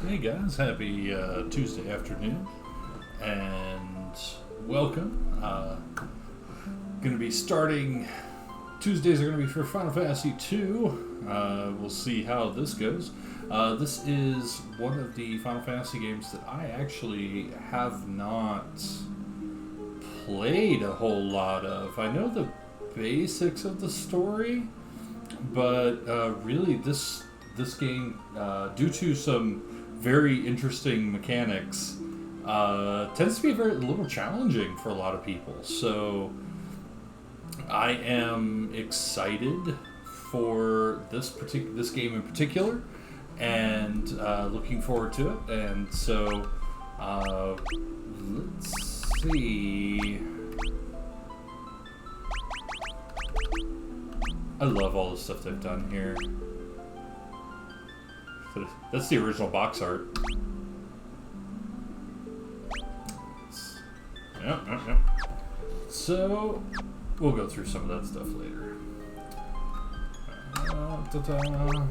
Hey guys, happy Tuesday afternoon, and welcome. Going to be starting. Tuesdays are going to be for Final Fantasy II. We'll see how this goes. This is one of the Final Fantasy games that I actually have not played a whole lot of. I know the basics of the story, but really this game, due to some very interesting mechanics, tends to be a little challenging for a lot of people. So I am excited for this game in particular, and looking forward to it. And so let's see. I love all the stuff they've done here. That's the original box art. Yep. So, we'll go through some of that stuff later.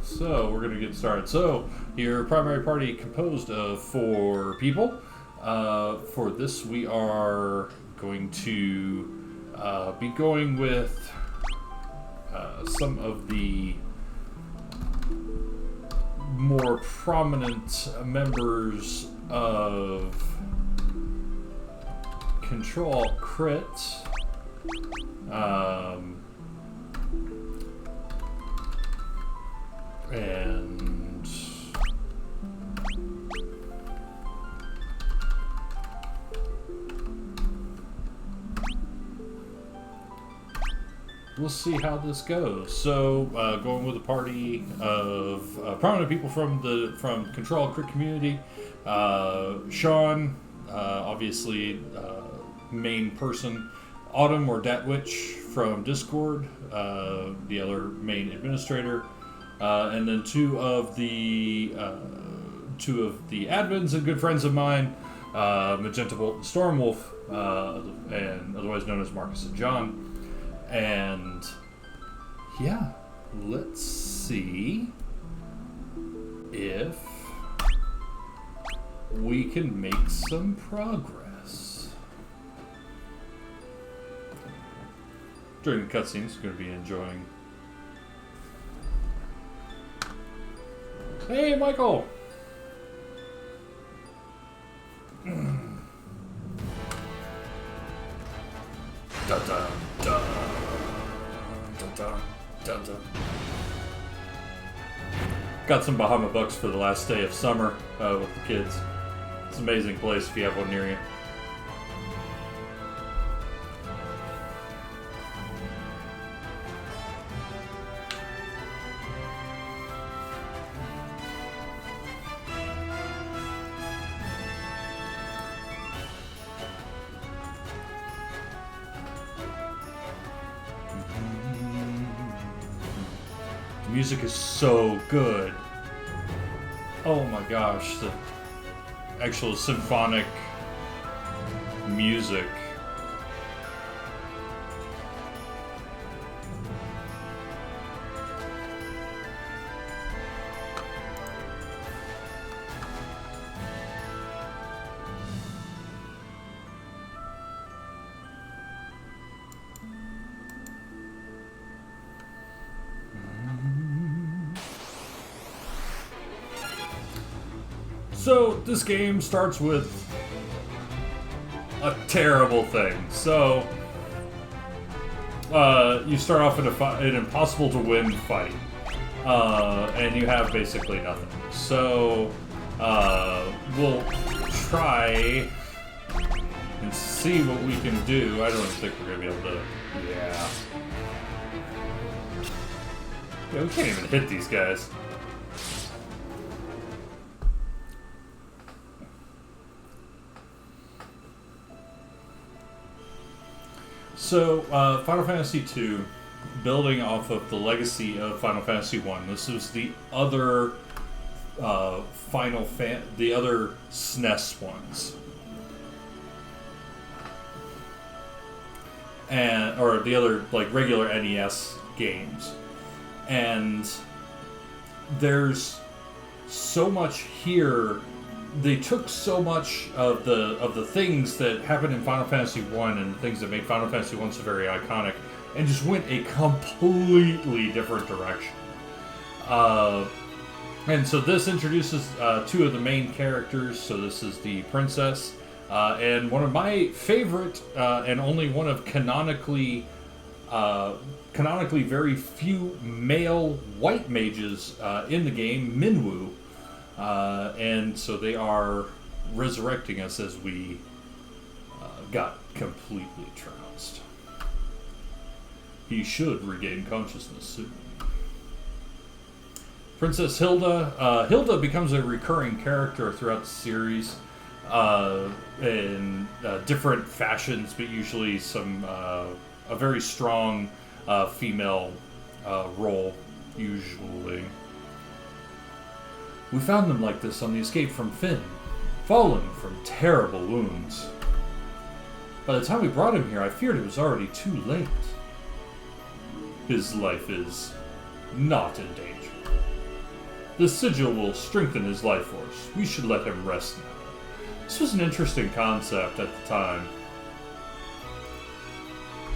So, we're going to get started. So, your primary party composed of 4 people. For this, we are going to be going with some of the more prominent members of Control Crit, and we'll see how this goes. So, going with a party of prominent people from Control Crit community. Sean, obviously, main person. Autumn or Datwitch from Discord, the other main administrator, and then two of the admins and good friends of mine, Magenta Bolt and Stormwolf, and otherwise known as Marcus and John. And yeah, let's see if we can make some progress. During the cutscenes, going to be enjoying. Hey, Michael! Da da da da da da. Got some Bahama Bucks for the last day of summer with the kids. It's an amazing place if you have one near you. The music is so good. Oh my gosh, the actual symphonic music. So, this game starts with a terrible thing. So, you start off in an impossible to win fight, and you have basically nothing. So, we'll try and see what we can do. I don't think we're going to be able to... Yeah, we can't even hit these guys. So, Final Fantasy II, building off of the legacy of Final Fantasy I, this was the other the other SNES ones, or the other like regular NES games, and there's so much here. They took so much of the things that happened in Final Fantasy 1 and the things that made Final Fantasy 1 so very iconic and just went a completely different direction. And so this introduces two of the main characters. So this is the princess and one of my favorite and only one of canonically very few male white mages in the game, Minwu. And so they are resurrecting us as we got completely trounced. He should regain consciousness soon. Princess Hilda. Hilda becomes a recurring character throughout the series in different fashions, but usually a very strong female role, usually. We found them like this on the escape from Finn, fallen from terrible wounds. By the time we brought him here, I feared it was already too late. His life is not in danger. The sigil will strengthen his life force. We should let him rest now. This was an interesting concept at the time.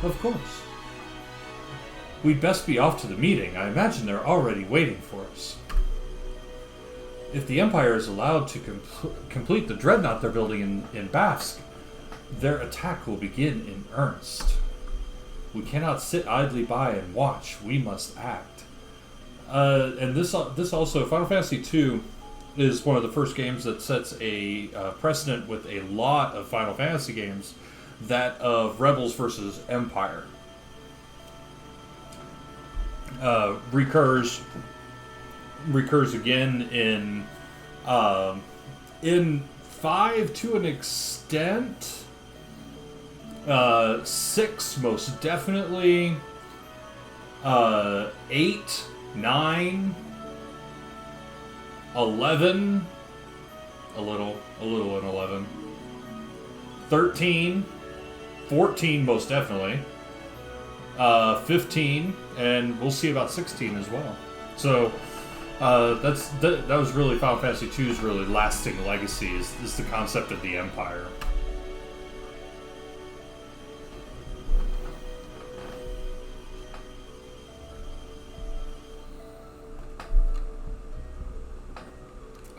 Of course. We'd best be off to the meeting. I imagine they're already waiting for us. If the Empire is allowed to complete the dreadnought they're building in Bafsk, their attack will begin in earnest. We cannot sit idly by and watch. We must act. And this also, Final Fantasy II is one of the first games that sets a precedent with a lot of Final Fantasy games, that of Rebels versus Empire. Recurs again in 5 to an extent. 6 most definitely. 8, 9, 11, a little in 11. 13, 14 most definitely. 15, and we'll see about 16 as well. So that was really Final Fantasy II's really lasting legacy is the concept of the Empire.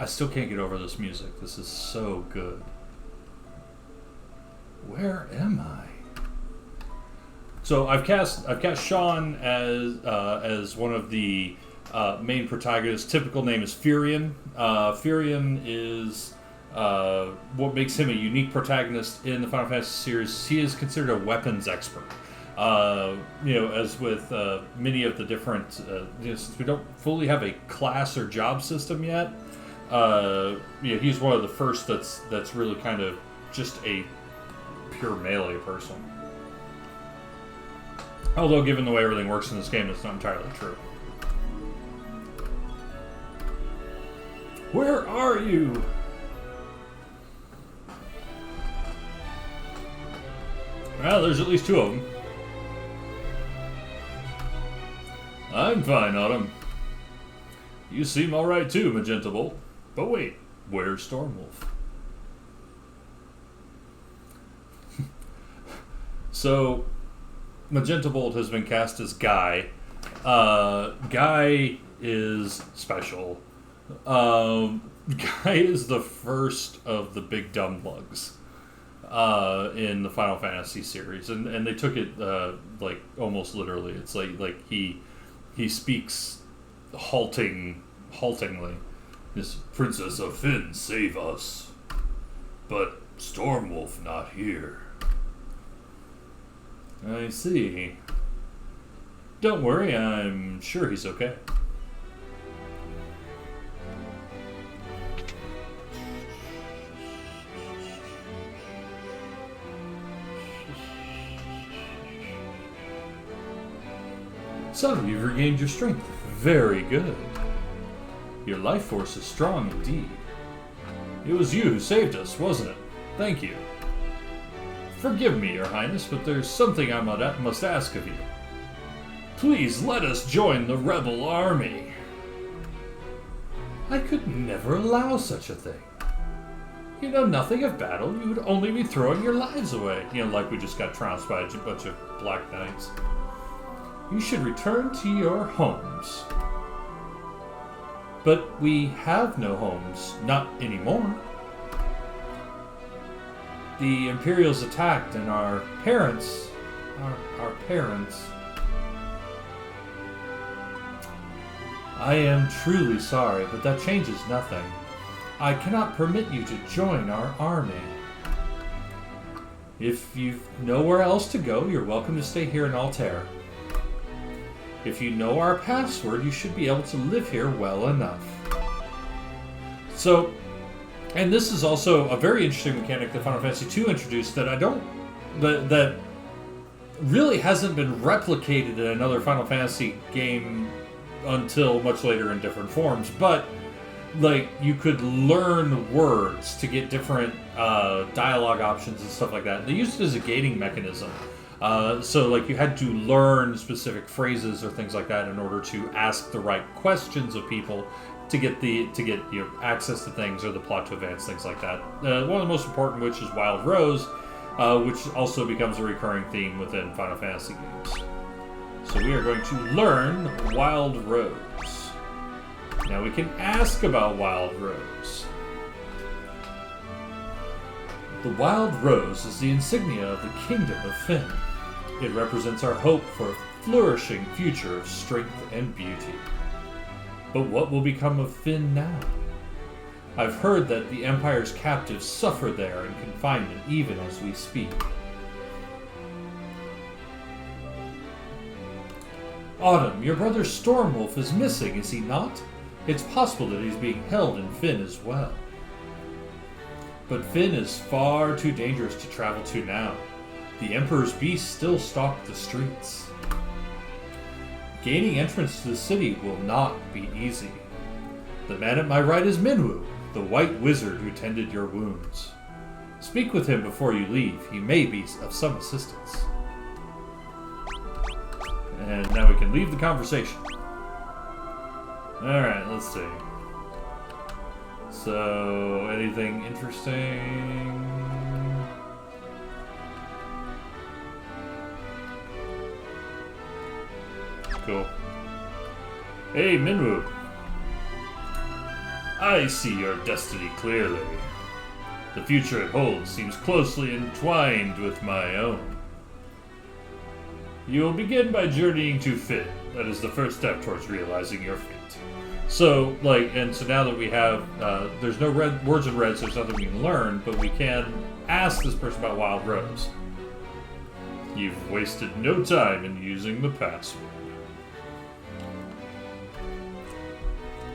I still can't get over this music. This is so good. Where am I? So I've cast Sean as one of the main protagonists. Typical name is Furion. Furion is what makes him a unique protagonist in the Final Fantasy series. He is considered a weapons expert. As with many of the different, since we don't fully have a class or job system yet, he's one of the first that's really kind of just a pure melee person. Although, given the way everything works in this game, it's not entirely true. Where are you? Well, there's at least 2 of them. I'm fine, Autumn. You seem alright too, Magenta Bolt. But wait, where's Stormwolf? So, Magenta Bolt has been cast as Guy. Guy is special. Guy is the first of the big dumb bugs in the Final Fantasy series, and they took it like almost literally. It's like he speaks haltingly. This Princess of Finn, save us. But Stormwolf not here. I see. Don't worry, I'm sure he's okay. So, you've regained your strength. Very good. Your life force is strong indeed. It was you who saved us, wasn't it? Thank you. Forgive me, Your Highness, but there's something I must ask of you. Please let us join the rebel army. I could never allow such a thing. You know nothing of battle. You would only be throwing your lives away. You know, like we just got trounced by a bunch of Black Knights. You should return to your homes. But we have no homes. Not anymore. The Imperials attacked and our parents... Our parents... I am truly sorry, but that changes nothing. I cannot permit you to join our army. If you've nowhere else to go, you're welcome to stay here in Altair. If you know our password, you should be able to live here well enough. So, and this is also a very interesting mechanic that Final Fantasy II introduced that that really hasn't been replicated in another Final Fantasy game until much later in different forms, but like you could learn words to get different dialogue options and stuff like that. They used it as a gating mechanism. So like you had to learn specific phrases or things like that in order to ask the right questions of people to get access to things or the plot to advance, things like that. One of the most important, which is Wild Rose, which also becomes a recurring theme within Final Fantasy games. So we are going to learn Wild Rose. Now we can ask about Wild Rose. The Wild Rose is the insignia of the Kingdom of Fynn. It represents our hope for a flourishing future of strength and beauty. But what will become of Fynn now? I've heard that the Empire's captives suffer there in confinement even as we speak. Autumn, your brother Stormwolf is missing, is he not? It's possible that he's being held in Fynn as well. But Fynn is far too dangerous to travel to now. The Emperor's beasts still stalk the streets. Gaining entrance to the city will not be easy. The man at my right is Minwu, the white wizard who tended your wounds. Speak with him before you leave. He may be of some assistance. And now we can leave the conversation. Alright, let's see. So, anything interesting? Cool. Hey, Minwu. I see your destiny clearly. The future it holds seems closely entwined with my own. You will begin by journeying to Fynn. That is the first step towards realizing your fate. So, so now that we have, there's no words in red, so there's nothing we can learn, but we can ask this person about Wild Rose. You've wasted no time in using the password.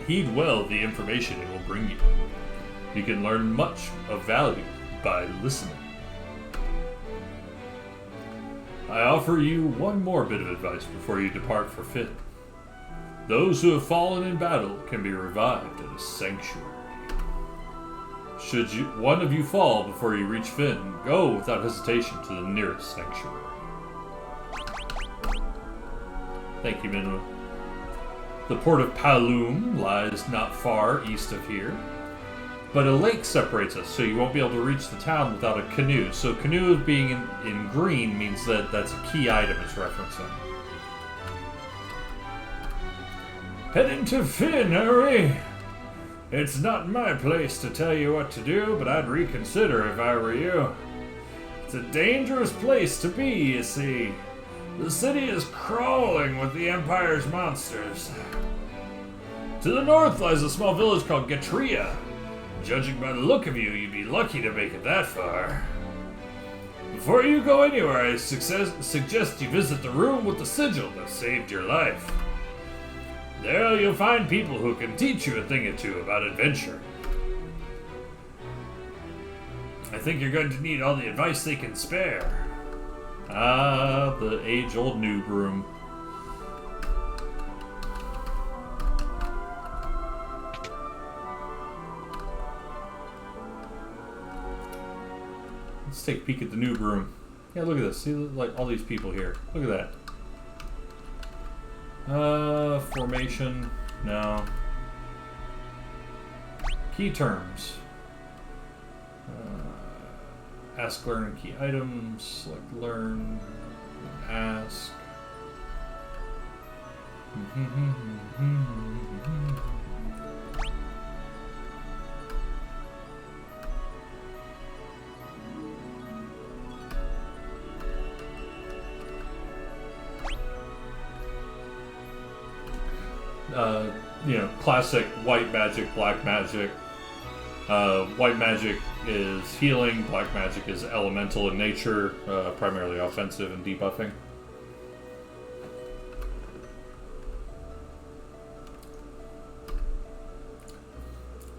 Heed well the information it will bring you. You can learn much of value by listening. I offer you one more bit of advice before you depart for Fynn. Those who have fallen in battle can be revived at a sanctuary. Should one of you fall before you reach Fynn, go without hesitation to the nearest sanctuary. Thank you, Minwu. The port of Paloom lies not far east of here, but a lake separates us, so you won't be able to reach the town without a canoe. So canoe being in green means that that's a key item it's referencing. Head into Fynn, hurry! It's not my place to tell you what to do, but I'd reconsider if I were you. It's a dangerous place to be, you see. The city is crawling with the Empire's monsters. To the north lies a small village called Gatria. Judging by the look of you, you'd be lucky to make it that far. Before you go anywhere, I suggest you visit the room with the sigil that saved your life. There you'll find people who can teach you a thing or two about adventure. I think you're going to need all the advice they can spare. Ah, the age-old noob room. Let's take a peek at the noob room. Yeah, look at this. See, like all these people here. Look at that. Formation. No. Key terms. Ask, learn, and key items. Select learn. Ask. Classic white magic, black magic. White magic is healing, black magic is elemental in nature, primarily offensive and debuffing.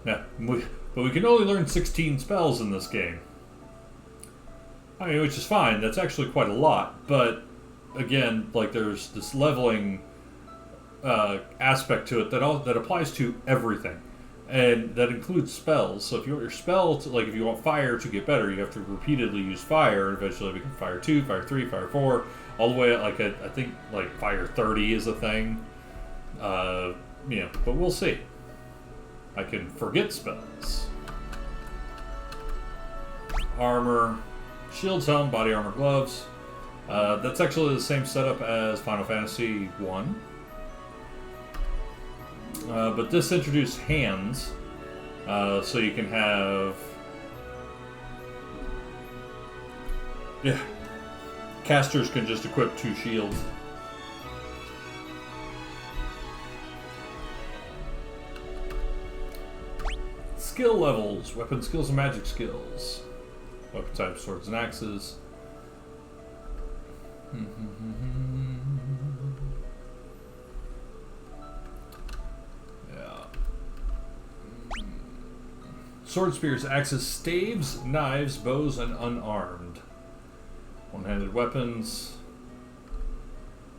Yeah, but we can only learn 16 spells in this game. I mean, which is fine, that's actually quite a lot, but again, like, there's this leveling aspect to it that applies to everything, and that includes spells. So if you want your spell to, like, if you want fire to get better, you have to repeatedly use fire, and eventually become fire 2, fire 3, fire 4, all the way at, like, I think like fire 30 is a thing. But we'll see. I can forget spells. Armor, shields, helm, body armor, gloves. That's actually the same setup as Final Fantasy 1. But this introduced hands, so you can have... Yeah. Casters can just equip 2 shields. Skill levels, weapon skills and magic skills. Weapon types, swords and axes. Yeah. Sword, spears, axes, staves, knives, bows, and unarmed. One-handed weapons.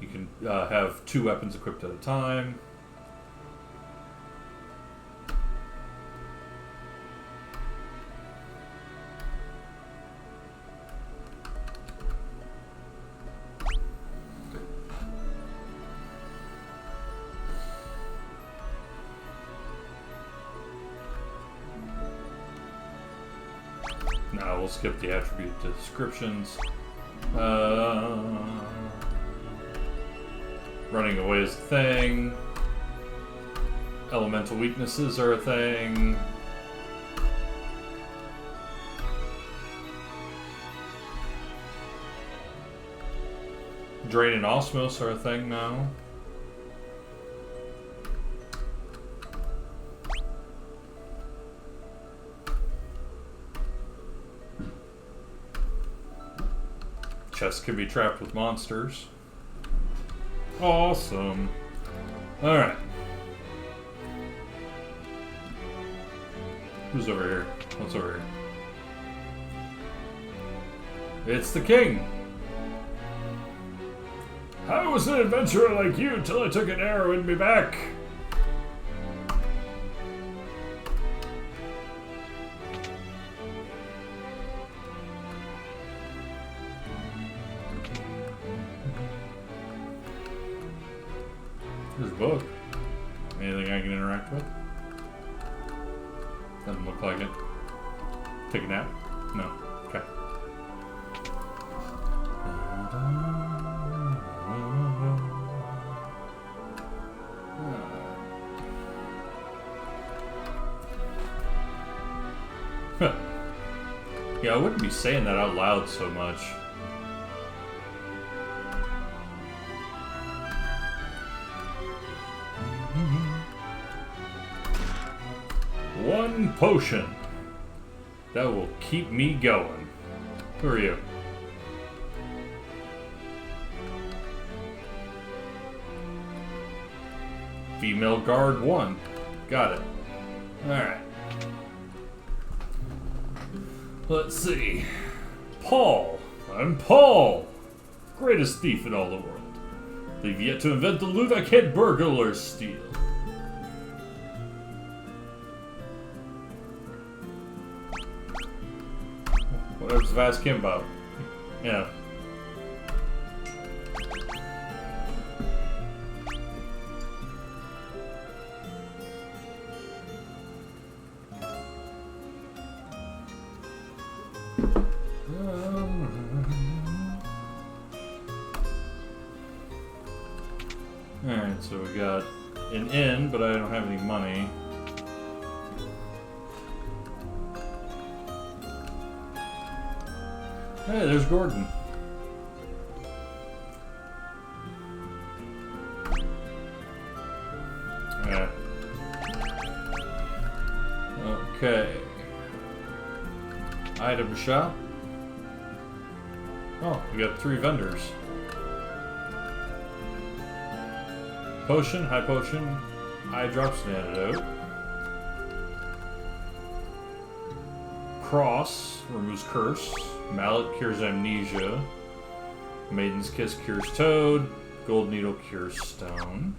You can have 2 weapons equipped at a time. Now we'll skip the attribute descriptions. Running away is a thing. Elemental weaknesses are a thing. Drain and Osmos are a thing now. Chests can be trapped with monsters. Awesome. Alright. Who's over here? What's over here? It's the king! I was an adventurer like you till I took an arrow in me back. There's a book. Anything I can interact with? Doesn't look like it. Take a nap? No. Okay. Yeah, I wouldn't be saying that out loud so much. One potion. That will keep me going. Who are you? Female guard 1. Got it. Alright. Let's see. Paul. I'm Paul. Greatest thief in all the world. They've yet to invent the loot I can't burgle or steal. What was Vaz Kim about? Yeah. Alright, so we got an inn, but I don't have any money. Hey, there's Gordon. Yeah. Okay. Item shop. Oh, we got 3 vendors. Potion, high potion, eye drops and antidote. Cross removes curse. Mallet cures amnesia. Maiden's kiss cures toad. Gold needle cures stone.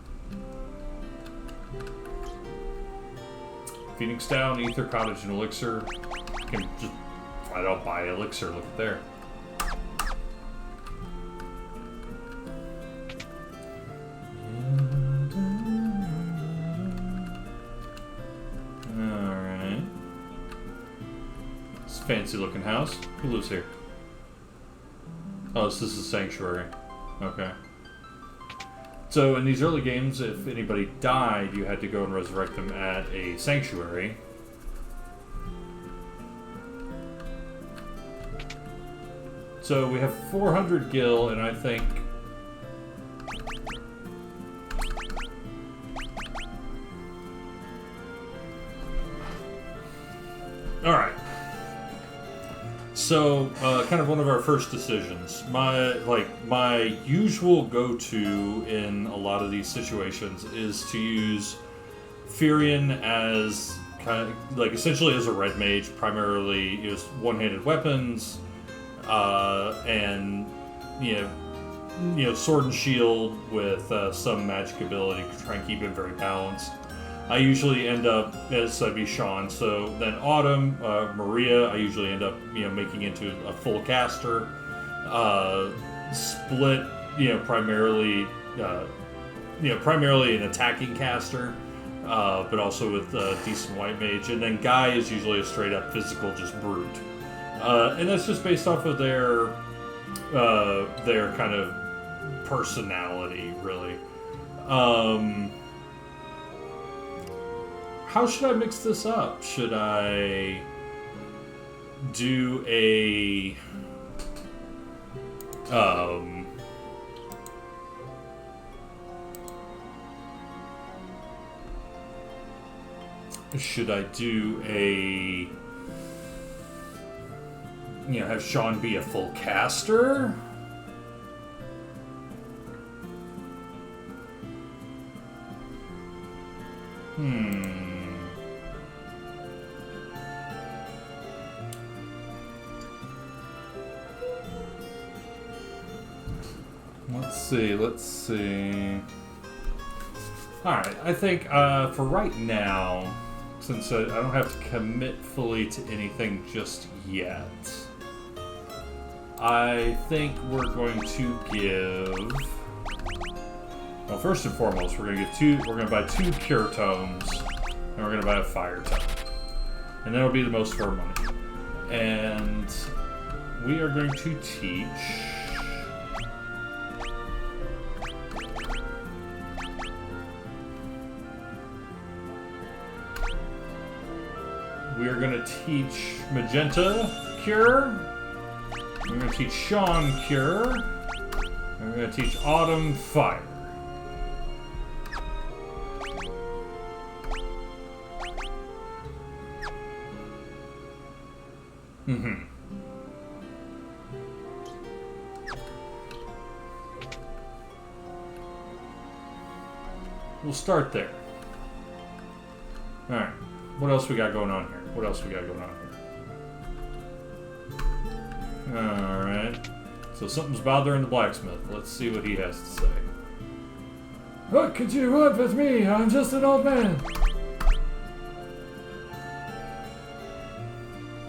Phoenix down, ether, cottage, and elixir. You can just flat out buy elixir. Look at there. Alright. It's a fancy looking house. Who lives here? Oh, this is a sanctuary. Okay. So in these early games, if anybody died, you had to go and resurrect them at a sanctuary. So we have 400 gil, and I think... Alright. So, kind of one of our first decisions. My usual go-to in a lot of these situations is to use Furion as kind of, like, essentially as a red mage, primarily use one-handed weapons, and you know, sword and shield with some magic ability to try and keep it very balanced. I usually end up as I'd be Sean. So then Autumn, Maria, I usually end up making into a full caster. Split, primarily primarily an attacking caster, but also with decent white mage. And then Guy is usually a straight up physical, just brute. And that's just based off of their kind of personality, really. How should I mix this up? Should I do a have Sean be a full caster? Let's see. Alright, I think for right now, since I don't have to commit fully to anything just yet, I think we're going to give... Well, first and foremost, we're going to buy 2 cure tomes, and we're going to buy a fire tome. And that'll be the most for our money. And we are going to teach... We are going to teach Magenta Cure. We're going to teach Sean Cure. And we're going to teach Autumn Fire. We'll start there. Alright. What else we got going on here? Alright. So something's bothering the blacksmith. Let's see what he has to say. What could you want with me? I'm just an old man.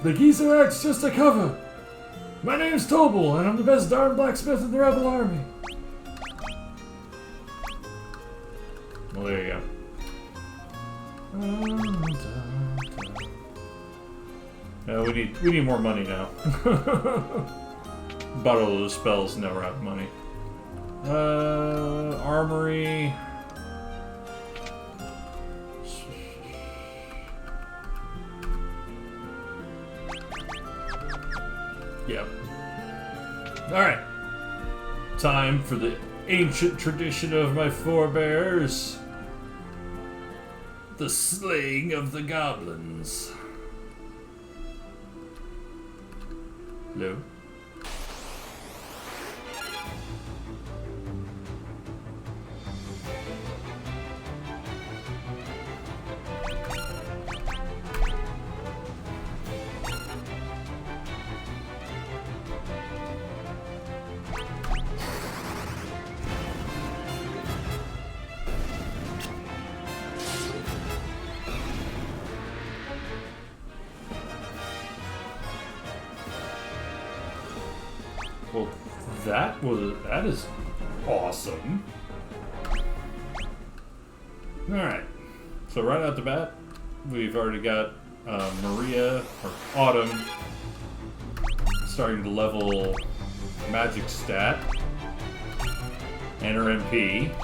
The geezer act's just a cover. My name's Tobel, and I'm the best darn blacksmith in the rebel army. Well, there you go. We need more money now. Bought all those spells, never have money. Armory. Yep. Alright. Time for the ancient tradition of my forebears. The slaying of the goblins. Hello? Well, that is awesome. Alright. So right out the bat, we've already got Maria, or Autumn, starting to level magic stat. And her MP.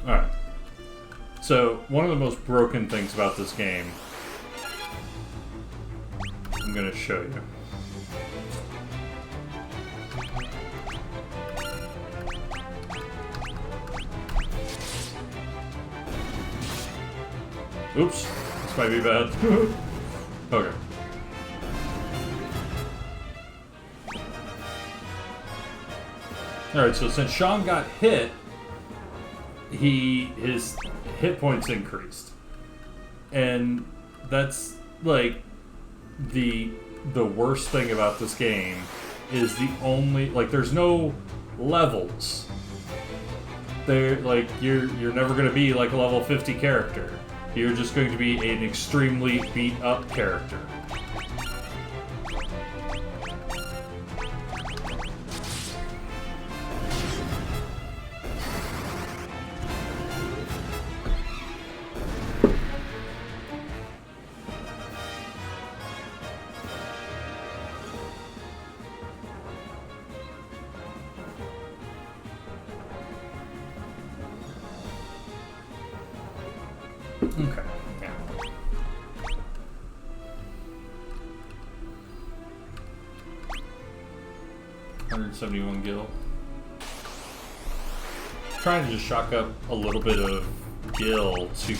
Alright. So, one of the most broken things about this game, I'm going to show you. Oops, this might be bad. Okay. Alright, so since Sean got hit, his hit points increased. And that's like the worst thing about this game is the only there's no levels. They're like you're never gonna be like a level 50 character. You're just going to be an extremely beat up character. Okay, yeah. $171 gil. Trying to just shock up a little bit of gil to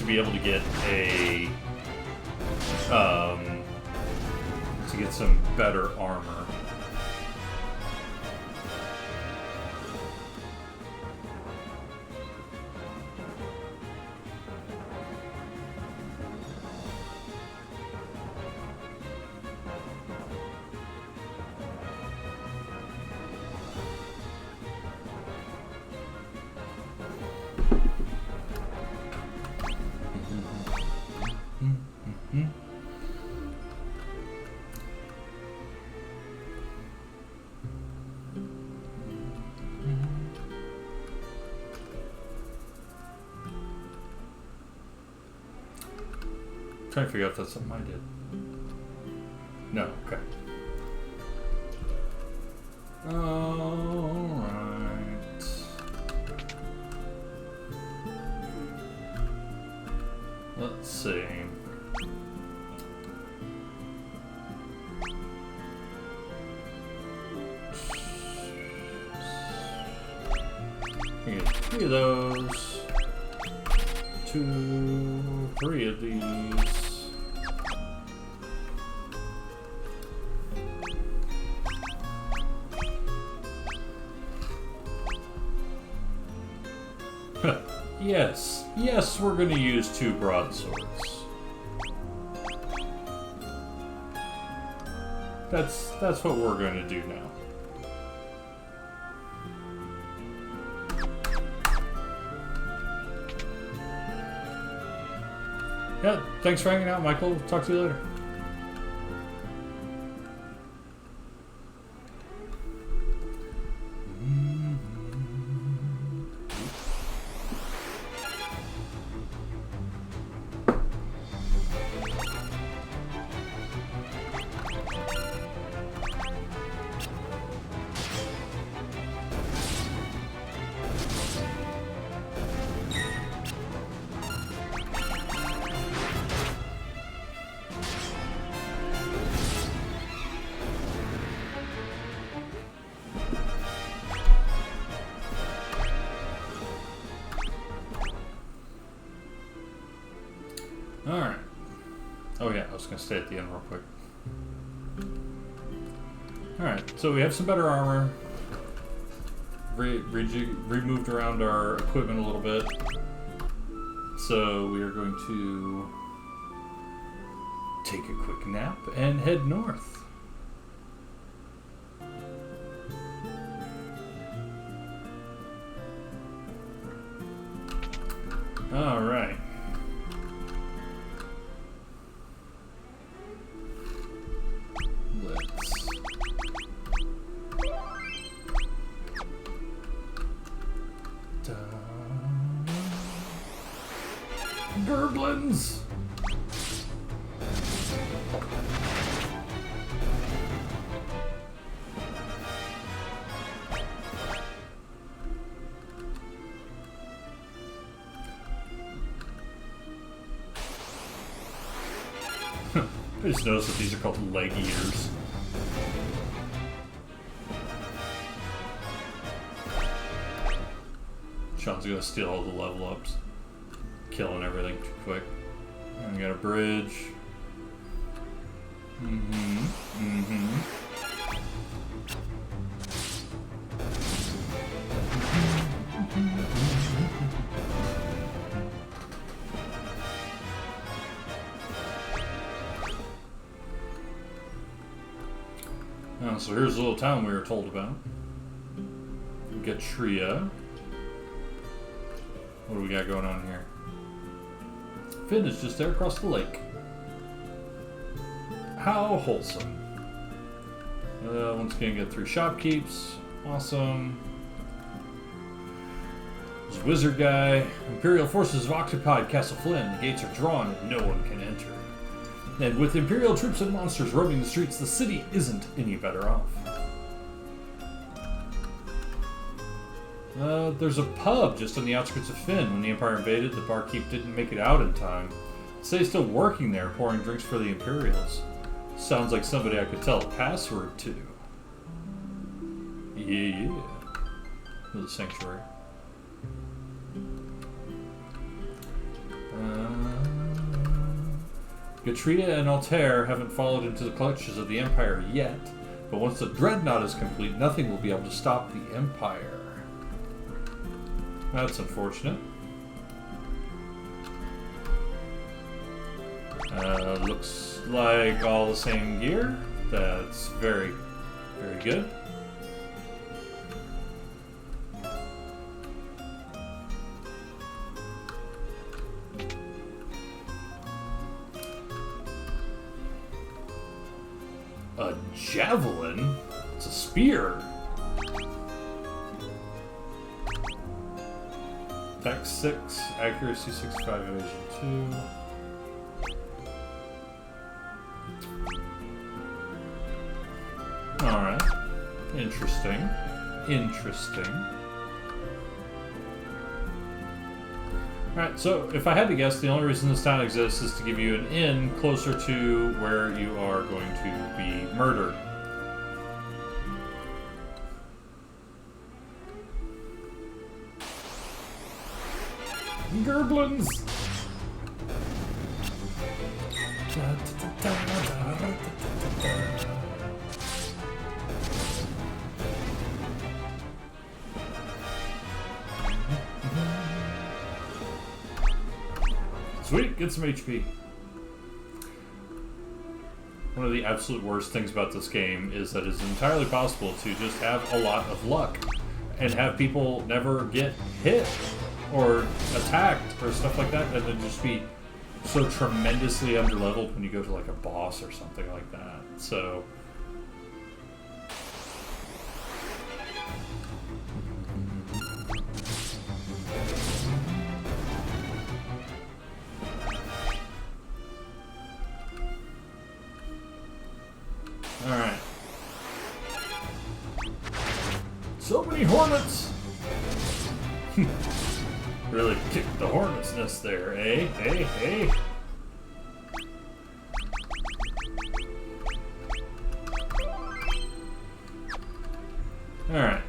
be able to get a to get some better armor. Trying to figure out if that's something I did. No, okay. Alright. Let's see. We get 3 of those. 2, 3 of these. Yes, we're gonna use 2 broadswords. That's what we're gonna do now. Yeah, thanks for hanging out, Michael. Talk to you later. Oh yeah, I was gonna stay at the end real quick. Alright, so we have some better armor. Removed around our equipment a little bit. So we are going to take a quick nap and head north. All right. Let's Gerblins! I just noticed that these are called leg eaters. Sean's gonna steal all the level ups. Killing everything too quick. And we got a bridge. Oh, so here's the little town we were told about. Gatria. What do we got going on here? Finn is just there across the lake. How wholesome. Once again, get 3 shopkeeps. Awesome. There's a wizard guy. Imperial forces have occupied Castle Flynn. The gates are drawn and no one can enter. And with Imperial troops and monsters roaming the streets, the city isn't any better off. There's a pub just on the outskirts of Finn. When the Empire invaded, the barkeep didn't make it out in time. Say he's still working there, pouring drinks for the Imperials. Sounds like somebody I could tell a password to. Yeah. The sanctuary. Gatria and Altair haven't followed into the clutches of the Empire yet, but once the Dreadnought is complete, nothing will be able to stop the Empire. That's unfortunate. Looks like all the same gear. That's very, very good. A javelin? It's a spear. Dex 6, accuracy 65, evasion 2. Alright. Interesting. Alright, so if I had to guess, the only reason this town exists is to give you an inn closer to where you are going to be murdered. Gerblins! Sweet, get some HP. One of the absolute worst things about this game is that it's entirely possible to just have a lot of luck and have people never get hit or attacked or stuff like that, and then just be so tremendously underleveled when you go to like a boss or something like that. So alright. So many hornets! Really kicked the hornet's nest there, eh? Hey. Alright.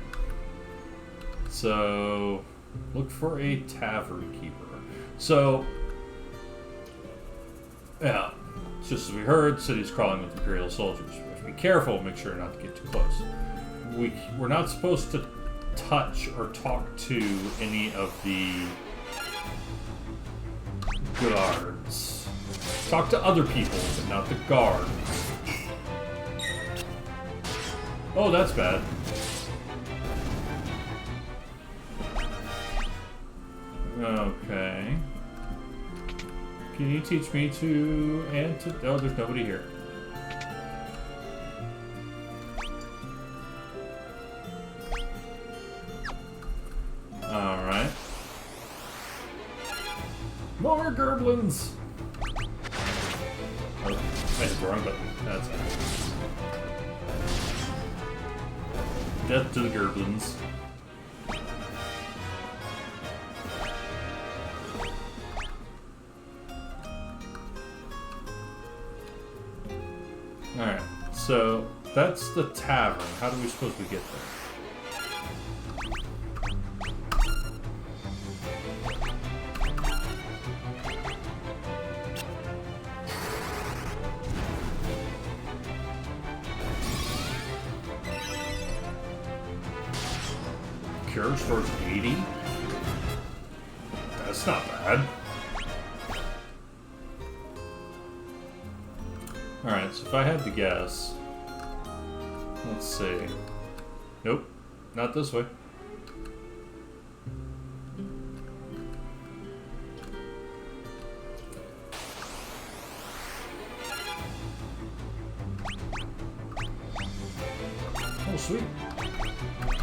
So, look for a tavern keeper. So, yeah. Just as we heard, city's crawling with Imperial soldiers. We have to be careful, make sure not to get too close. We're not supposed to touch or talk to any of the guards. Talk to other people, but not the guards. Oh, that's bad. Okay. Can you teach me to... Oh, there's nobody here. Alright. More gerblins! Oh, I hit the wrong button. That's it. Death to the gerblins. Alright, so that's the tavern. How do we suppose we get there? Cure stores 80? That's not bad. Alright, so if I had to guess... Let's see. Nope, not this way. Oh, sweet.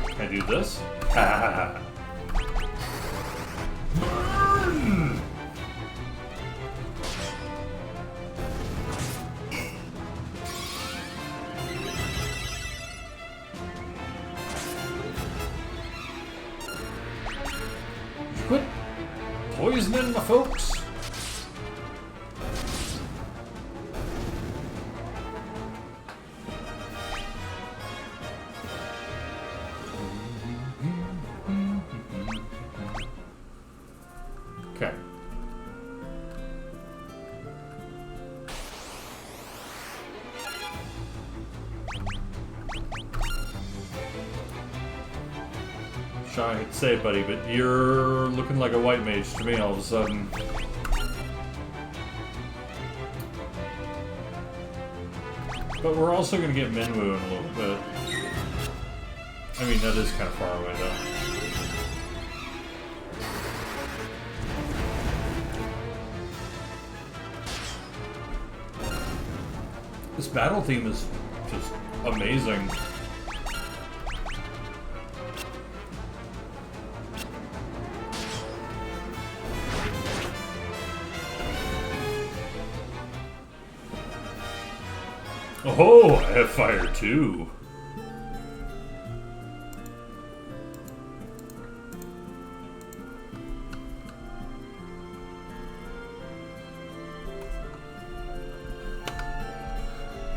Can I do this? Ah. Burn! Quit poisoning my folks. Okay. I hate to say it, buddy, but you're looking like a white mage to me all of a sudden. But we're also going to get Minwoo in a little bit. I mean, that is kind of far away, though. This battle theme is just amazing. Oh, I have fire too.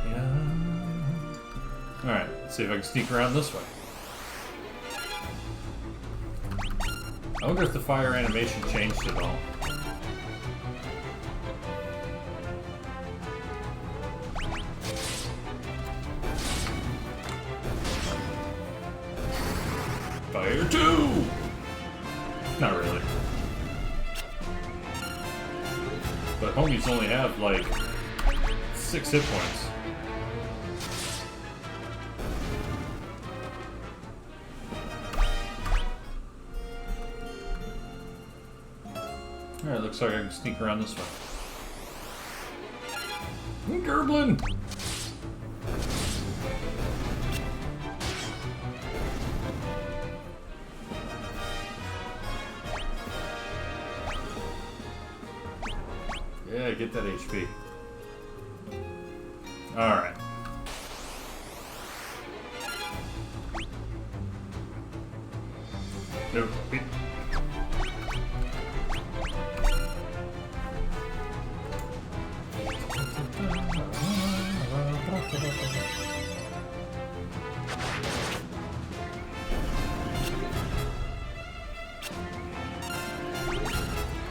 Yeah. Alright, let's see if I can sneak around this way. I wonder if the fire animation changed at all. Fire 2! Not really. But homies only have, like, 6 hit points. Alright, looks like I can sneak around this way. Gerblin! Yeah, get that HP. Alright. Nope.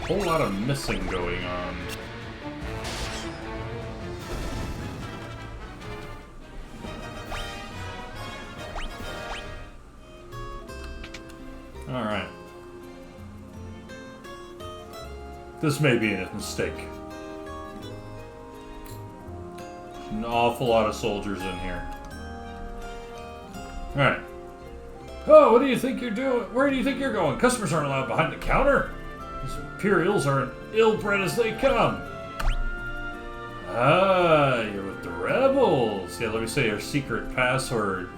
Whole lot of missing going on. This may be a mistake. An awful lot of soldiers in here. Alright. Oh, what do you think you're doing? Where do you think you're going? Customers aren't allowed behind the counter. These Imperials are ill-bred as they come. Ah, you're with the rebels. Yeah, let me say your secret password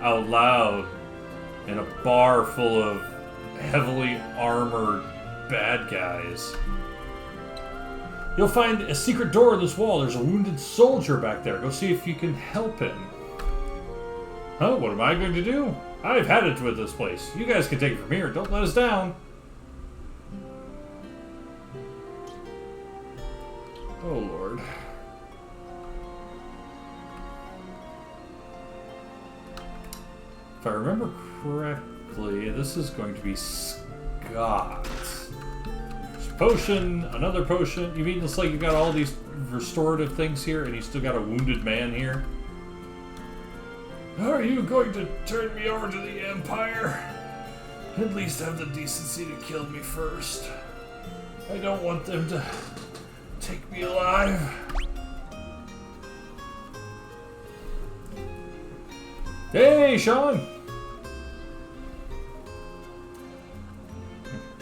out loud in a bar full of heavily armored bad guys. You'll find a secret door in this wall. There's a wounded soldier back there. Go see if you can help him. Huh? What am I going to do? I've had it with this place. You guys can take it from here. Don't let us down. Oh, Lord. If I remember correctly, this is going to be Scott. Potion, another potion. You mean it's like you got all these restorative things here and you still got a wounded man here? Are you going to turn me over to the Empire? At least have the decency to kill me first. I don't want them to take me alive. Hey, Sean!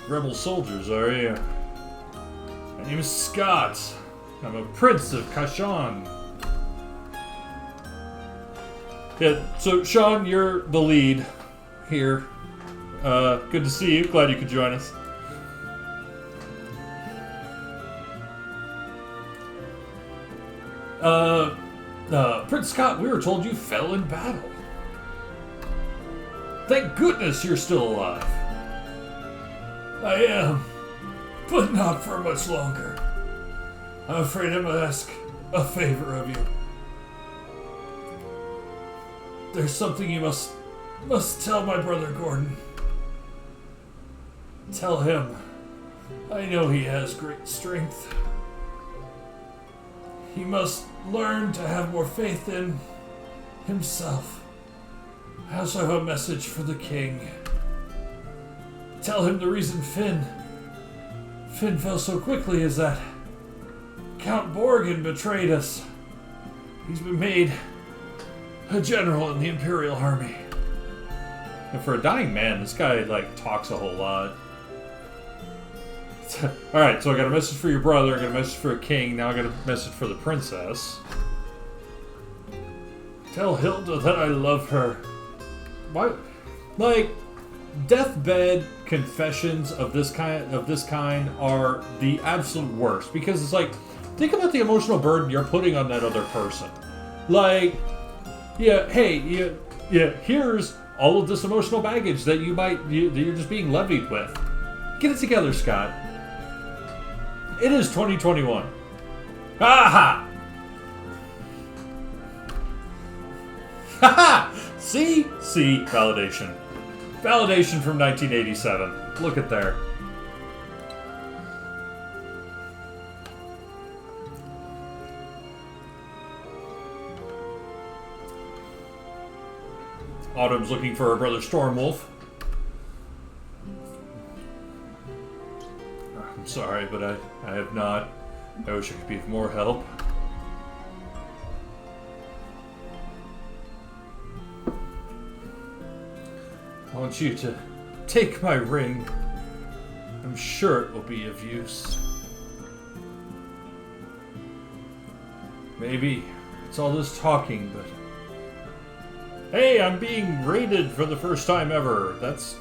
Rebel soldiers, are you? My name is Scott. I'm a prince of Kashan. Yeah, so Sean, you're the lead here. Good to see you. Glad you could join us. Prince Scott, we were told you fell in battle. Thank goodness you're still alive. I am, but not for much longer. I'm afraid I must ask a favor of you. There's something you must tell my brother Gordon. Tell him. I know he has great strength. He must learn to have more faith in himself. I also have a message for the king. Tell him the reason Finn fell so quickly is that Count Borgen betrayed us. He's been made a general in the Imperial Army. And for a dying man, this guy, like, talks a whole lot. Alright, so I got a message for your brother, I got a message for a king, now I got a message for the princess. Tell Hilda that I love her. What? Like, deathbed confessions of this kind are the absolute worst, because it's like, think about the emotional burden you're putting on that other person. Like, yeah, hey, yeah, here's all of this emotional baggage that you're just being levied with. Get it together, Scott. It is 2021. Aha! Haha! See, validation. Validation from 1987. Look at there. Autumn's looking for her brother Stormwolf. I'm sorry, but I have not. I wish I could be of more help. I want you to take my ring. I'm sure it will be of use. Maybe it's all this talking, but... Hey, I'm being raided for the first time ever. That's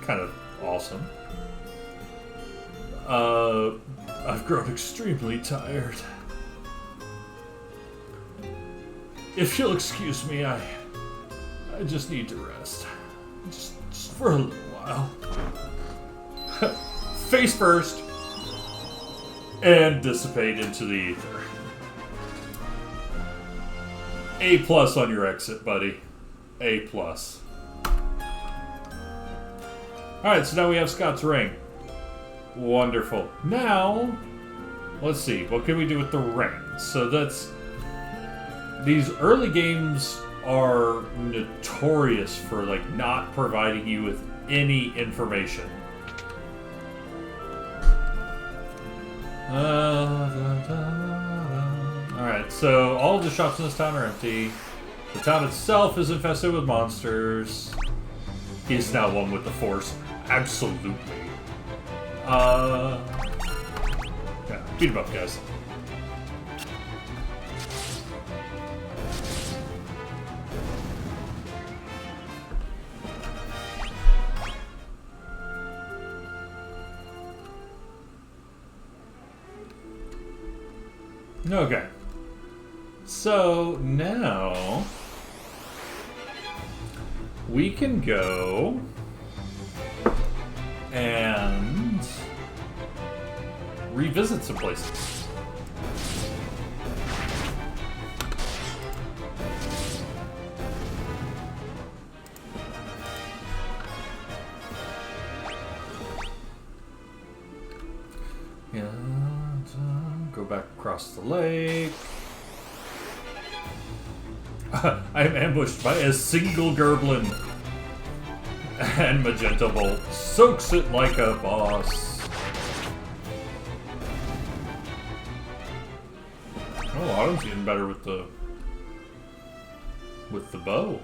kind of awesome. I've grown extremely tired. If you'll excuse me, I just need to rest. Just for a little while. Face first. And dissipate into the ether. A+ on your exit, buddy. A+. Alright, so now we have Scott's ring. Wonderful. Now, let's see. What can we do with the ring? So that's... These early games are notorious for, like, not providing you with any information. Alright, so all of the shops in this town are empty. The town itself is infested with monsters. He's now one with the Force. Absolutely. Yeah, beat him up, guys. Okay. So now we can go and revisit some places. Yeah, go back across the lake. I am ambushed by a single Gerblin. And Magenta Bolt soaks it like a boss. Oh, Autumn's getting better with the bow.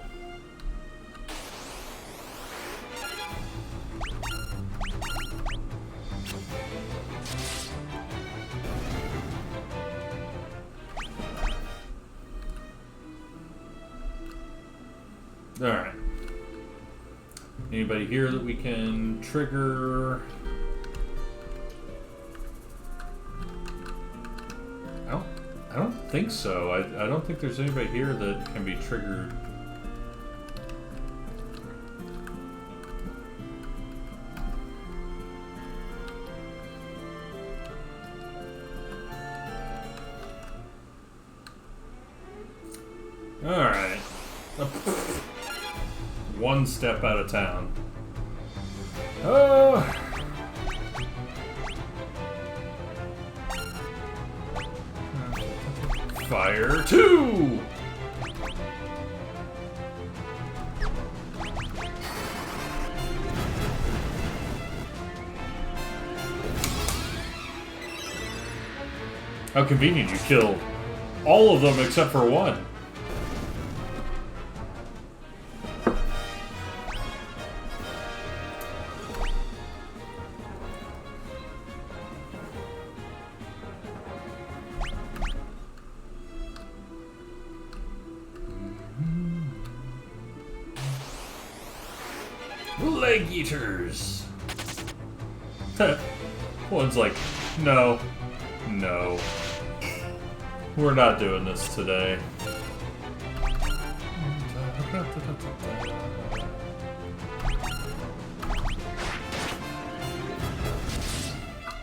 Alright. Anybody here that we can trigger? I don't think so. I don't think there's anybody here that can be triggered. Alright. One step out of town. Oh! Fire 2! How convenient, you killed all of them except for one. Leg eaters. One's like, no, we're not doing this today.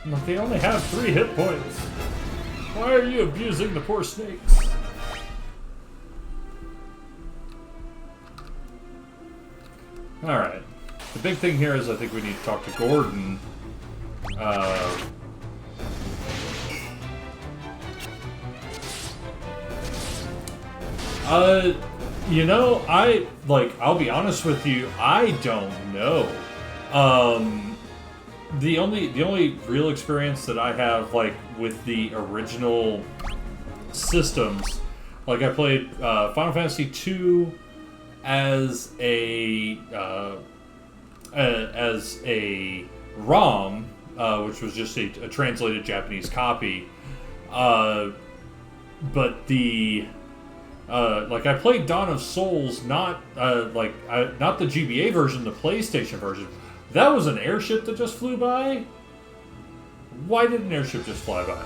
Look, they only have 3 hit points. Why are you abusing the poor snakes? Alright. The big thing here is I think we need to talk to Gordon. You know, I'll be honest with you, I don't know. The only real experience that I have, like, with the original systems, like, I played Final Fantasy II as a ROM, which was just a translated Japanese copy. But like, I played Dawn of Souls, not not the GBA version, the PlayStation version. That was an airship that just flew by. Why did an airship just fly by?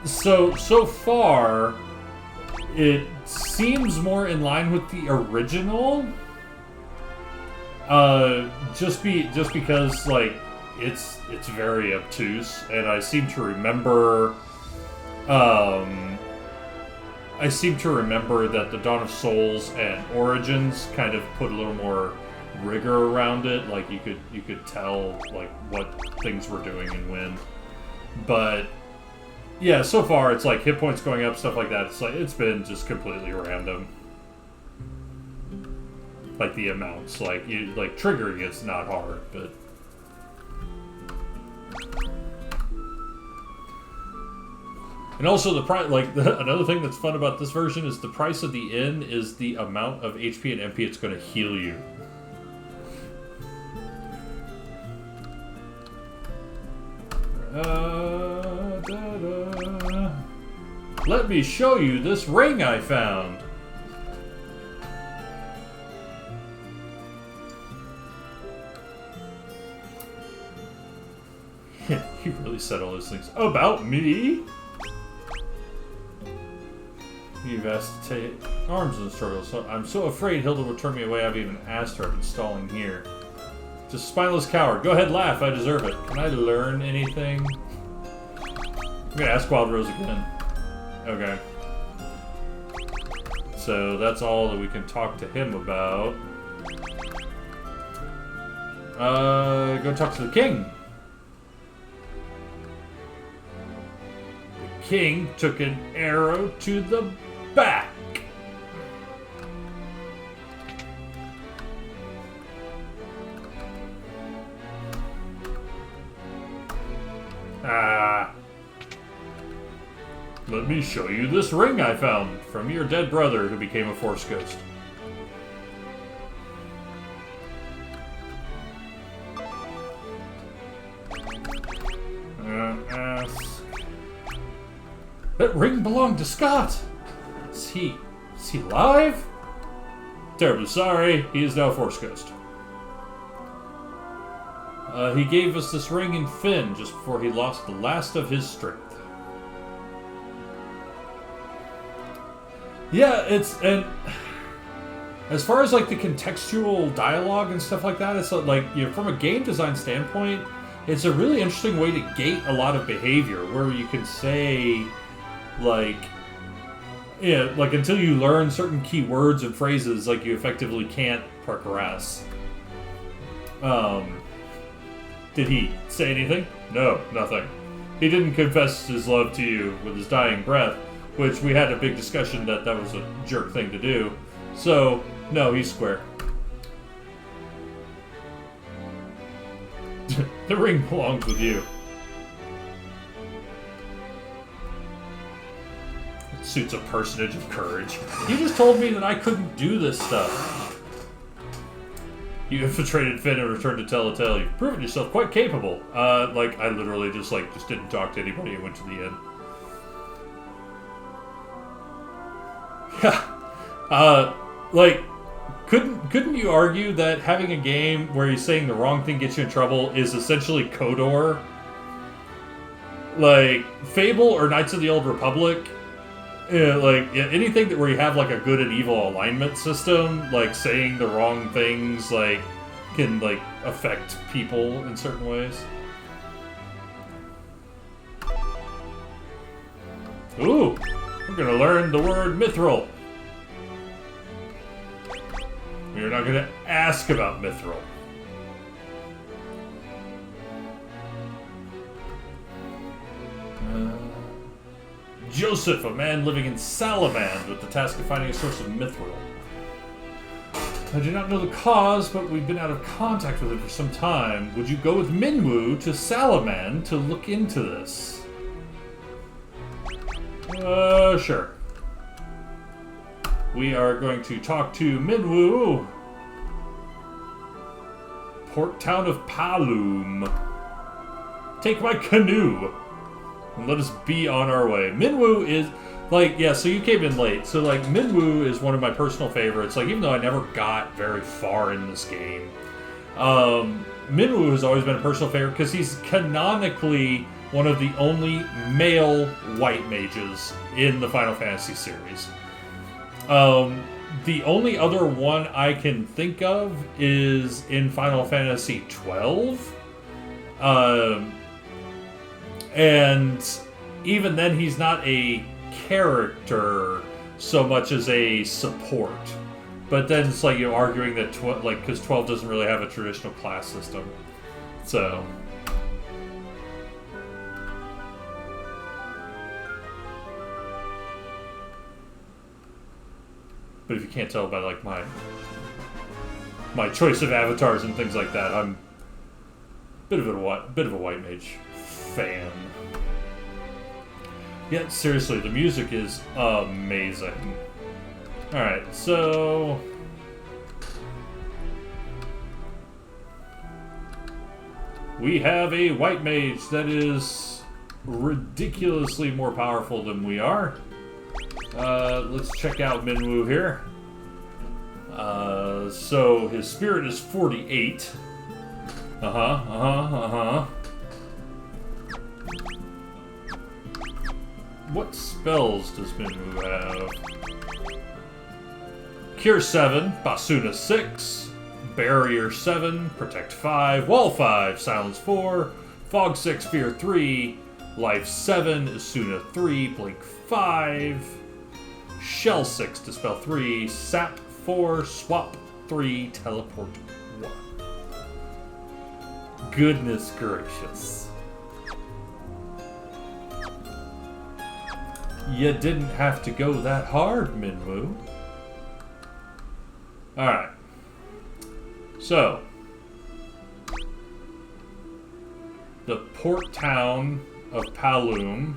So far, it seems more in line with the original. Just because, like, it's very obtuse, and I seem to remember that the Dawn of Souls and Origins kind of put a little more rigor around it. Like, you could tell, like, what things were doing and when. But yeah, so far it's like hit points going up, stuff like that. It's like it's been just completely random. Like the amounts, like triggering it's not hard, but And also the price, like another thing that's fun about this version is the price of the inn is the amount of HP and MP it's going to heal you. Let me show you this ring I found. You really said all those things about me? You've asked to take arms in the struggle, so I'm so afraid Hilda will turn me away. I've even asked her. I've been stalling here. Just spineless coward. Go ahead, laugh. I deserve it. Can I learn anything? I'm gonna ask Wild Rose again. Okay. So that's all that we can talk to him about. Go talk to the king. The king took an arrow to the back. Let me show you this ring I found from your dead brother who became a Force Ghost. Ask. That ring belonged to Scott! Is he alive? Terribly sorry, he is now a Force Ghost. He gave us this ring in Finn just before he lost the last of his strength. Yeah, and as far as like the contextual dialogue and stuff like that, it's like, you know, from a game design standpoint, it's a really interesting way to gate a lot of behavior where you can say, like, yeah, like until you learn certain key words and phrases, like you effectively can't progress. Did he say anything? No, nothing. He didn't confess his love to you with his dying breath, which we had a big discussion that was a jerk thing to do. So, no, he's square. The ring belongs with you. It suits a personage of courage. You just told me that I couldn't do this stuff. You infiltrated Finn and returned to tell a tale. You've proven yourself quite capable. Like, I literally just didn't talk to anybody and went to the inn. Yeah. Like, couldn't you argue that having a game where you're saying the wrong thing gets you in trouble is essentially KOTOR? Like, Fable or Knights of the Old Republic, anything where you have like a good and evil alignment system, like saying the wrong things, like, can like affect people in certain ways. Ooh, we're gonna learn the word mithril. We're not gonna ask about mithril. Joseph, a man living in Salamand, with the task of finding a source of mithril. I do not know the cause, but we've been out of contact with him for some time. Would you go with Minwu to Salamand to look into this? Sure. We are going to talk to Minwu. Port town of Palum. Take my canoe. And let us be on our way. Minwu is, like, yeah, so you came in late. So, like, Minwu is one of my personal favorites. Like, even though I never got very far in this game, Minwu has always been a personal favorite because he's canonically one of the only male white mages in the Final Fantasy series. The only other one I can think of is in Final Fantasy 12. And even then, he's not a character so much as a support. But then it's like you're arguing that, because 12 doesn't really have a traditional class system. So. But if you can't tell by like my choice of avatars and things like that, I'm a bit of a white mage fan. Yeah, seriously, the music is amazing. Alright, so... we have a white mage that is ridiculously more powerful than we are. Let's check out Minwoo here. So his spirit is 48. What spells does Minwoo have? Cure 7, Basuna 6, Barrier 7, Protect 5, Wall 5, Silence 4, Fog 6, Fear 3, Life 7, Asuna 3, Blink 5, Shell 6, Dispel 3, Sap 4, Swap 3, Teleport 1. Goodness gracious. You didn't have to go that hard, Minwoo. Alright. So, the port town of Palum.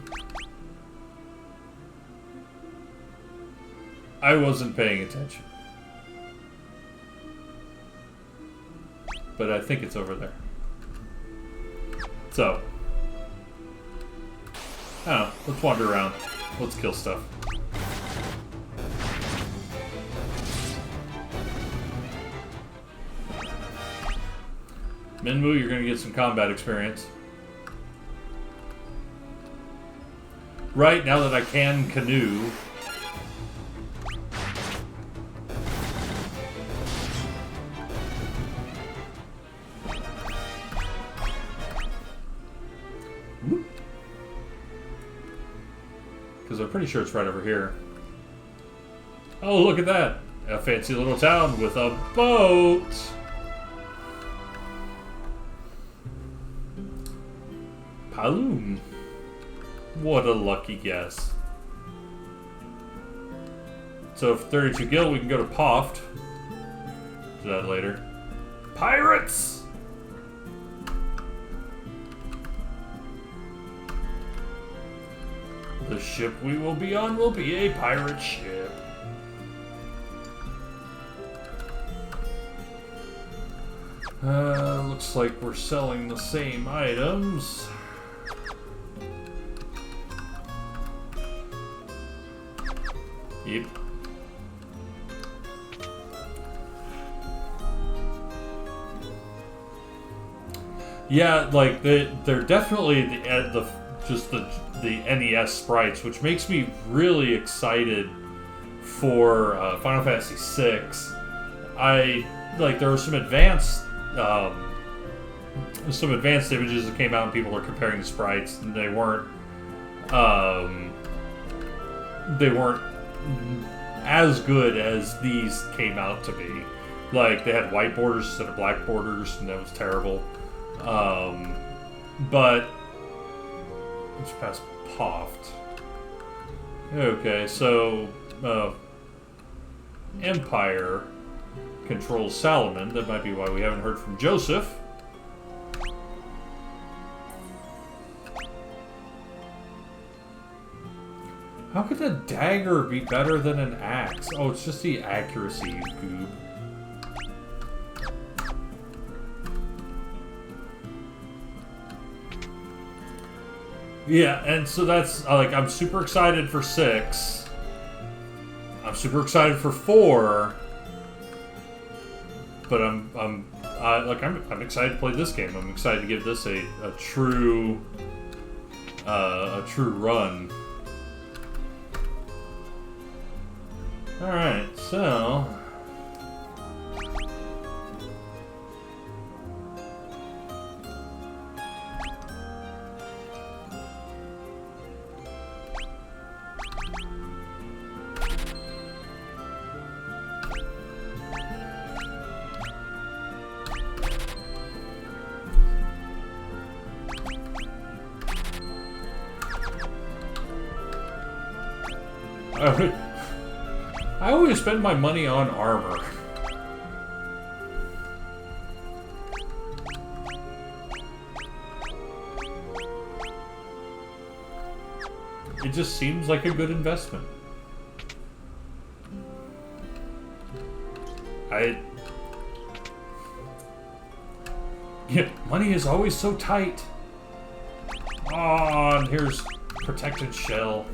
I wasn't paying attention. But I think it's over there. So, I don't know, let's wander around. Let's kill stuff. Minwoo, you're gonna get some combat experience. Right, now that I can canoe. Because I'm pretty sure it's right over here. Oh, look at that! A fancy little town with a boat! Palum. What a lucky guess. So for 32 gil, we can go to Poft. Do that later. Pirates! The ship we will be on will be a pirate ship. Looks like we're selling the same items. Yep. Yeah, like they're definitely the NES sprites, which makes me really excited for Final Fantasy VI. There were some advanced images that came out, and people are comparing the sprites, and they weren't as good as these came out to be. Like, they had white borders instead of black borders, and that was terrible. But let's pass Poft. Okay, so Empire controls Salomon. That might be why we haven't heard from Joseph. How could a dagger be better than an axe? Oh, it's just the accuracy, you goob. Yeah, and so that's I'm super excited for 6. I'm super excited for 4. But I'm excited to play this game. I'm excited to give this a true run. All right, so. I always spend my money on armor. it just seems like a good investment. Yeah, money is always so tight. Oh, and here's protected shell.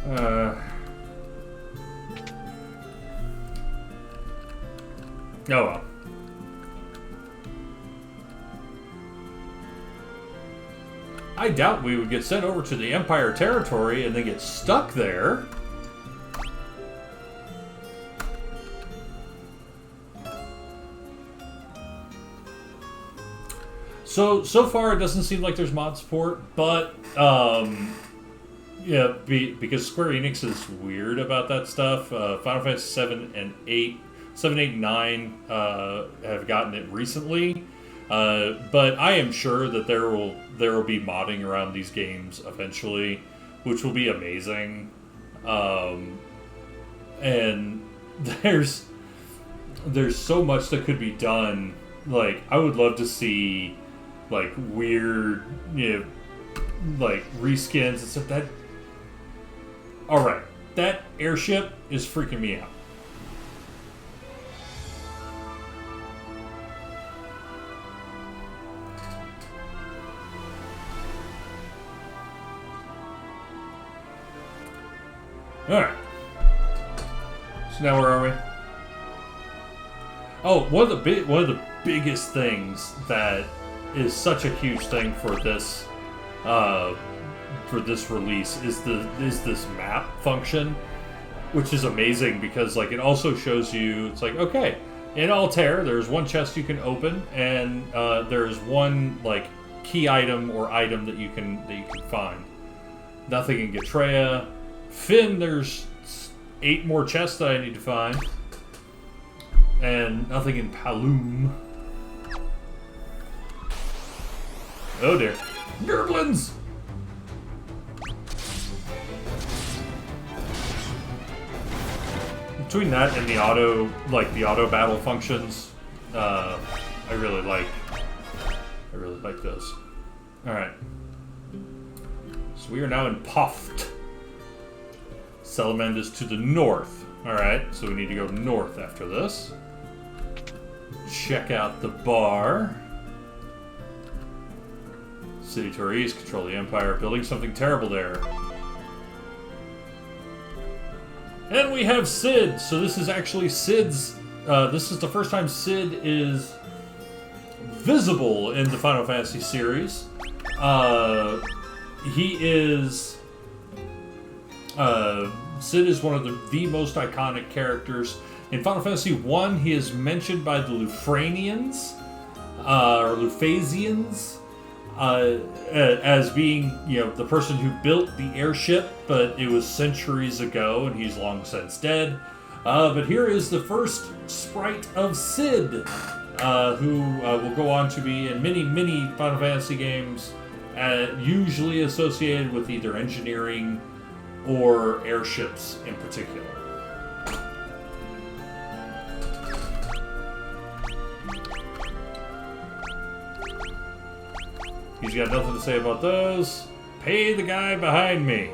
Oh well. I doubt we would get sent over to the Empire territory and then get stuck there. So far it doesn't seem like there's mod support, but yeah, because Square Enix is weird about that stuff. Final Fantasy 7 and 8, 7, 8, and 9 have gotten it recently, but I am sure that there will be modding around these games eventually, which will be amazing. And there's so much that could be done. Like, I would love to see like weird, like reskins and stuff. That, all right, that airship is freaking me out. All right. So now where are we? Oh, one of the biggest things that is such a huge thing for this release is this map function, which is amazing because like it also shows you, it's like, okay, in Altair there's one chest you can open, and there's one like key item or item that you can find. Nothing in Getrea. Finn, there's 8 more chests that I need to find, and nothing in Paloom. Oh dear. Gerblins! Between that and the auto battle functions, I really like those. Alright. So we are now in Poft. Salamand is to the north. Alright, so we need to go north after this. Check out the bar. City to our east, control the Empire, building something terrible there. And we have Cid! So this is actually Cid's... this is the first time Cid is visible in the Final Fantasy series. He is... Cid is one of the most iconic characters. In Final Fantasy 1, he is mentioned by the Lufranians, or Lufasians, as being, the person who built the airship, but it was centuries ago, and he's long since dead. But here is the first sprite of Cid, who will go on to be in many, many Final Fantasy games, usually associated with either engineering or airships in particular. He's got nothing to say about those. Pay the guy behind me.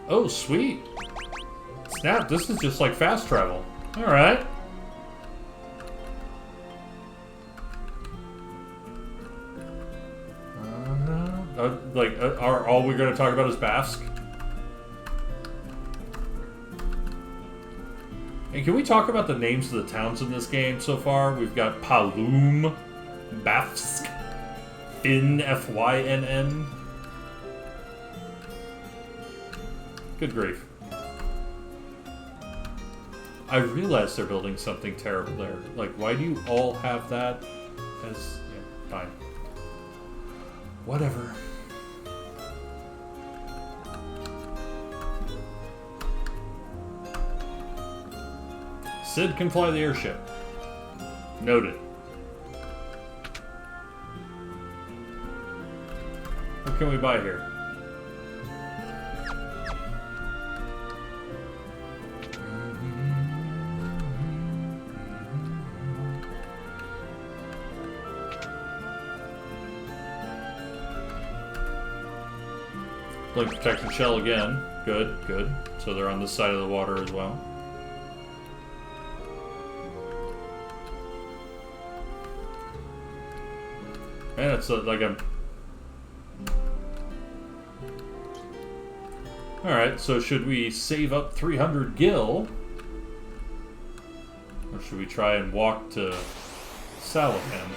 Oh, sweet. Snap, this is just like fast travel. Alright. Are all we're going to talk about is Basque? And can we talk about the names of the towns in this game so far? We've got Paloom, Bafsk, Finn, Fynn. Good grief. I realize they're building something terrible there. Like, why do you all have that as... Yeah, fine. Whatever. Cid can fly the airship. Noted. What can we buy here? Blink protection shell again. Good, good. So they're on this side of the water as well. And it's like I'm... Alright, so should we save up 300 gil? Or should we try and walk to Salamand?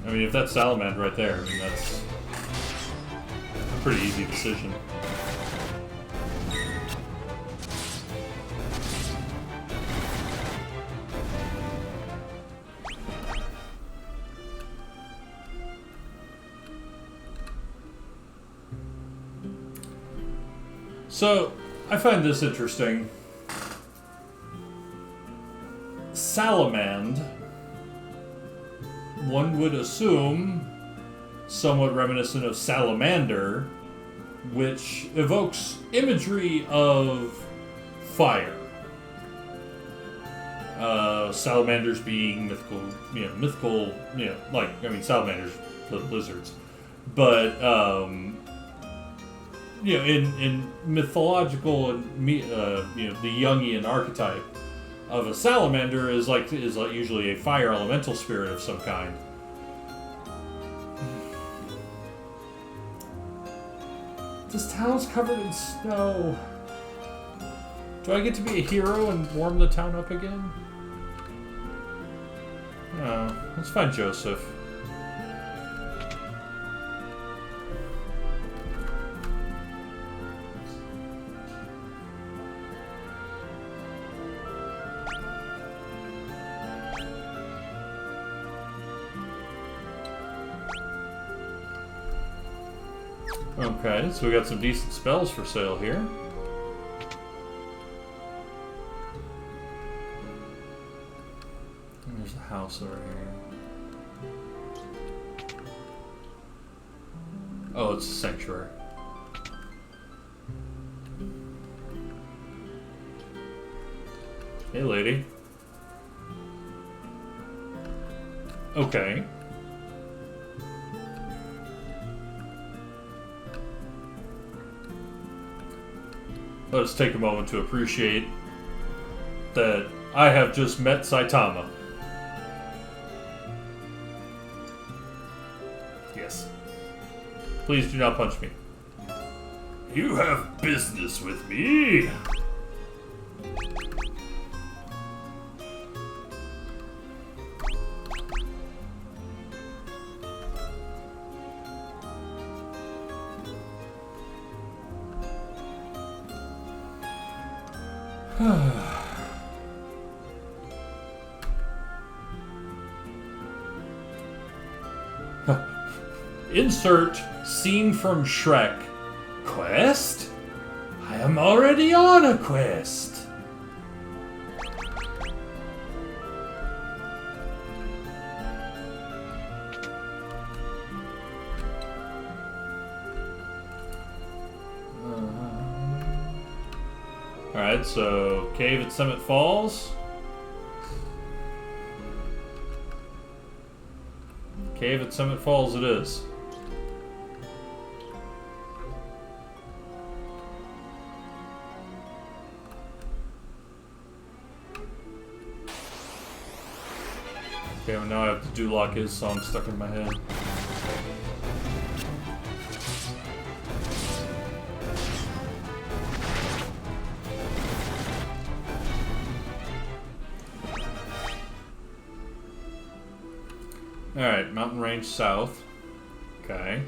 I mean, if that's Salamand right there, I mean, that's a pretty easy decision. So, I find this interesting. Salamand, one would assume, somewhat reminiscent of Salamander, which evokes imagery of fire. Salamanders being mythical, like, I mean, salamanders, the lizards. But, in mythological and, the Jungian archetype of a salamander is usually a fire elemental spirit of some kind. This town's covered in snow. Do I get to be a hero and warm the town up again? No. Let's find Joseph. Okay, so we got some decent spells for sale here. There's a house over here. Oh, it's a sanctuary. Hey, lady. Okay. Let us take a moment to appreciate that I have just met Saitama. Yes. Please do not punch me. You have business with me. Insert scene from Shrek. Quest? I am already on a quest. Alright, so cave at Summit Falls. Cave at Summit Falls it is. Okay, well now I have to do lock his song stuck in my head. Alright, mountain range south. Okay.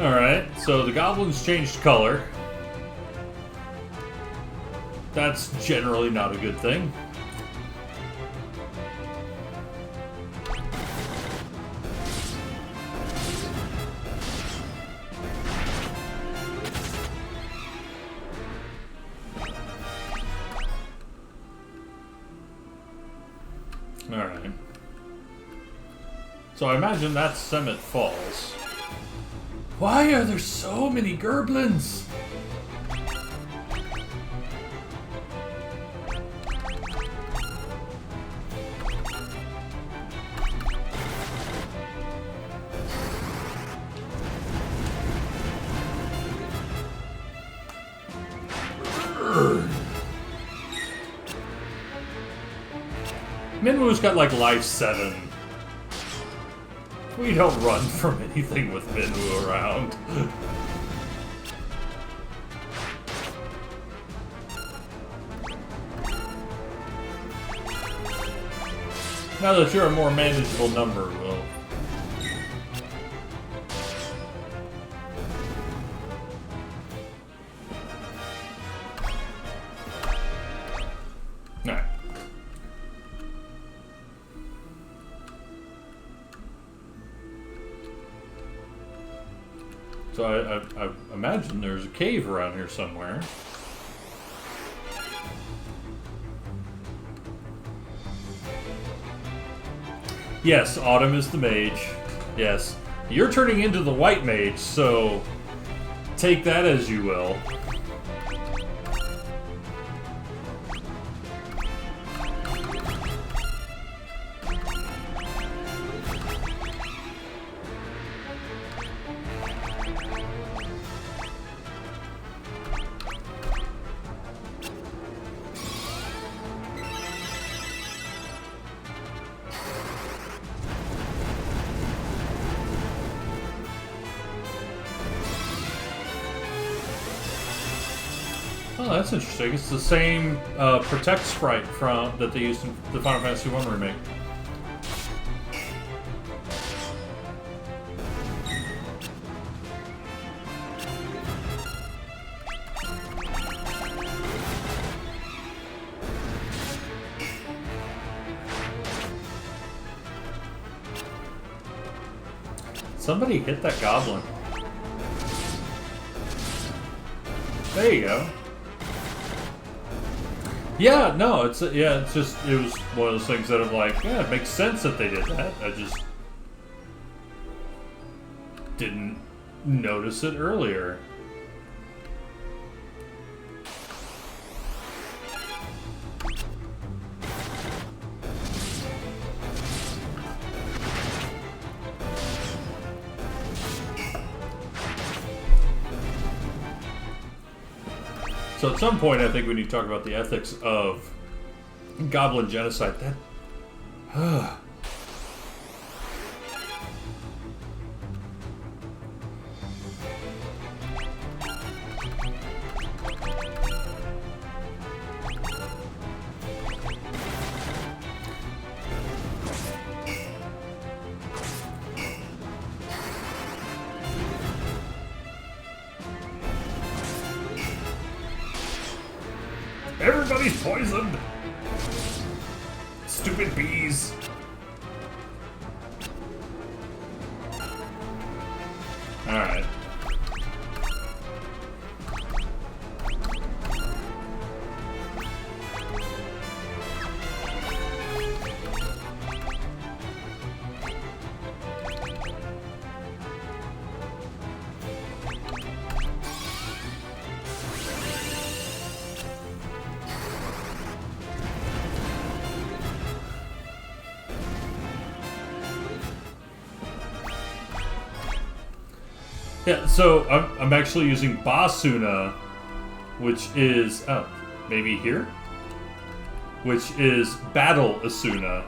Alright, so the goblins changed color. That's generally not a good thing. So I imagine that's Summit Falls. Why are there so many gerblins? Minwoo's got like life 7. We don't run from anything with Minwoo around. Now that you're a more manageable number, Will. Alright. So I imagine there's a cave around here somewhere. Yes, Autumn is the mage. Yes. You're turning into the white mage, so take that as you will. Oh, that's interesting. It's the same Protect sprite from that they used in the Final Fantasy I remake. Somebody hit that goblin. There you go. Yeah, no, it's just it was one of those things that I'm like, yeah, it makes sense that they did that. I just didn't notice it earlier. So at some point, I think we need to talk about the ethics of goblin genocide. That... Everybody's poisoned! Stupid bees! Alright. Yeah, so I'm actually using Basuna, which is maybe here, which is Battle Asuna.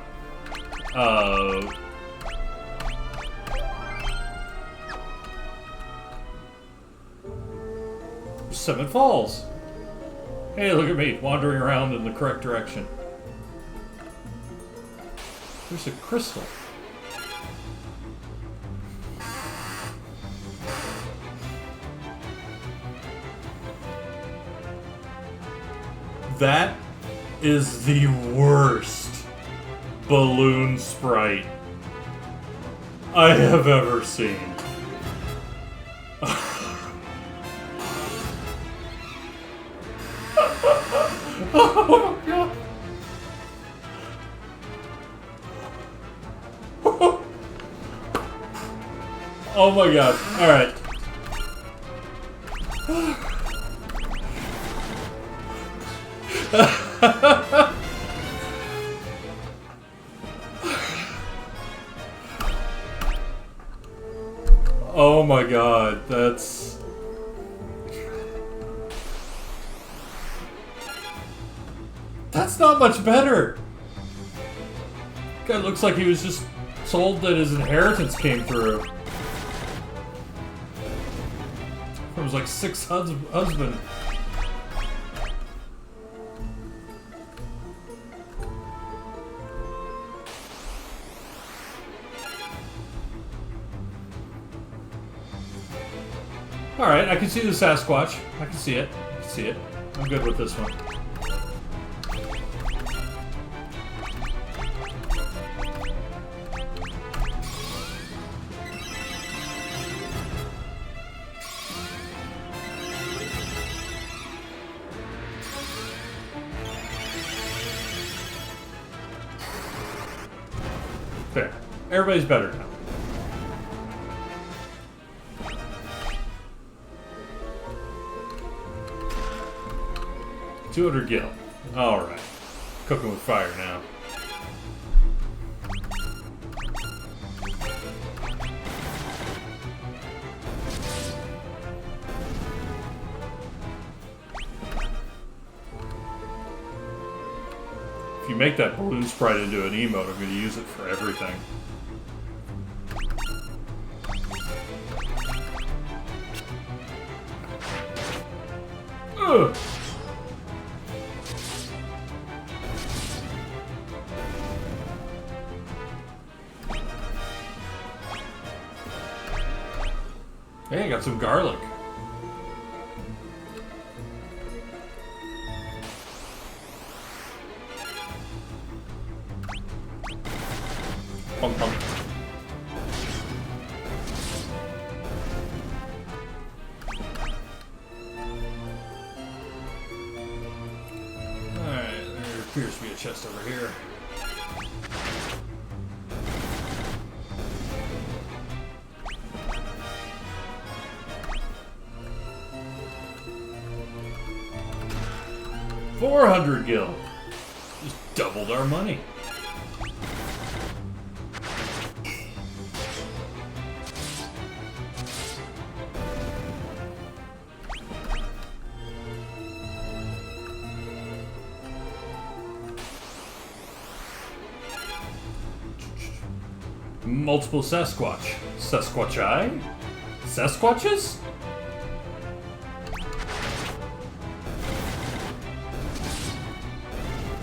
Summit Falls. Hey, look at me wandering around in the correct direction. There's a crystal. That is the worst balloon sprite I have ever seen. Oh my god. Oh my god. Alright. Oh my god, that's... That's not much better! Guy looks like he was just told that his inheritance came through. From his like sixth husband. Alright, I can see the Sasquatch. I can see it. I can see it. I'm good with this one. Fair. Everybody's better now. $200 gil. Alright. Cooking with fire now. If you make that balloon sprite into an emote, I'm going to use it for everything. Ugh! Hey, I got some garlic. Pum pum. Alright, there appears to be a chest over here. $400 gil. Just doubled our money. Multiple Sasquatch. Sasquatchi? Sasquatches?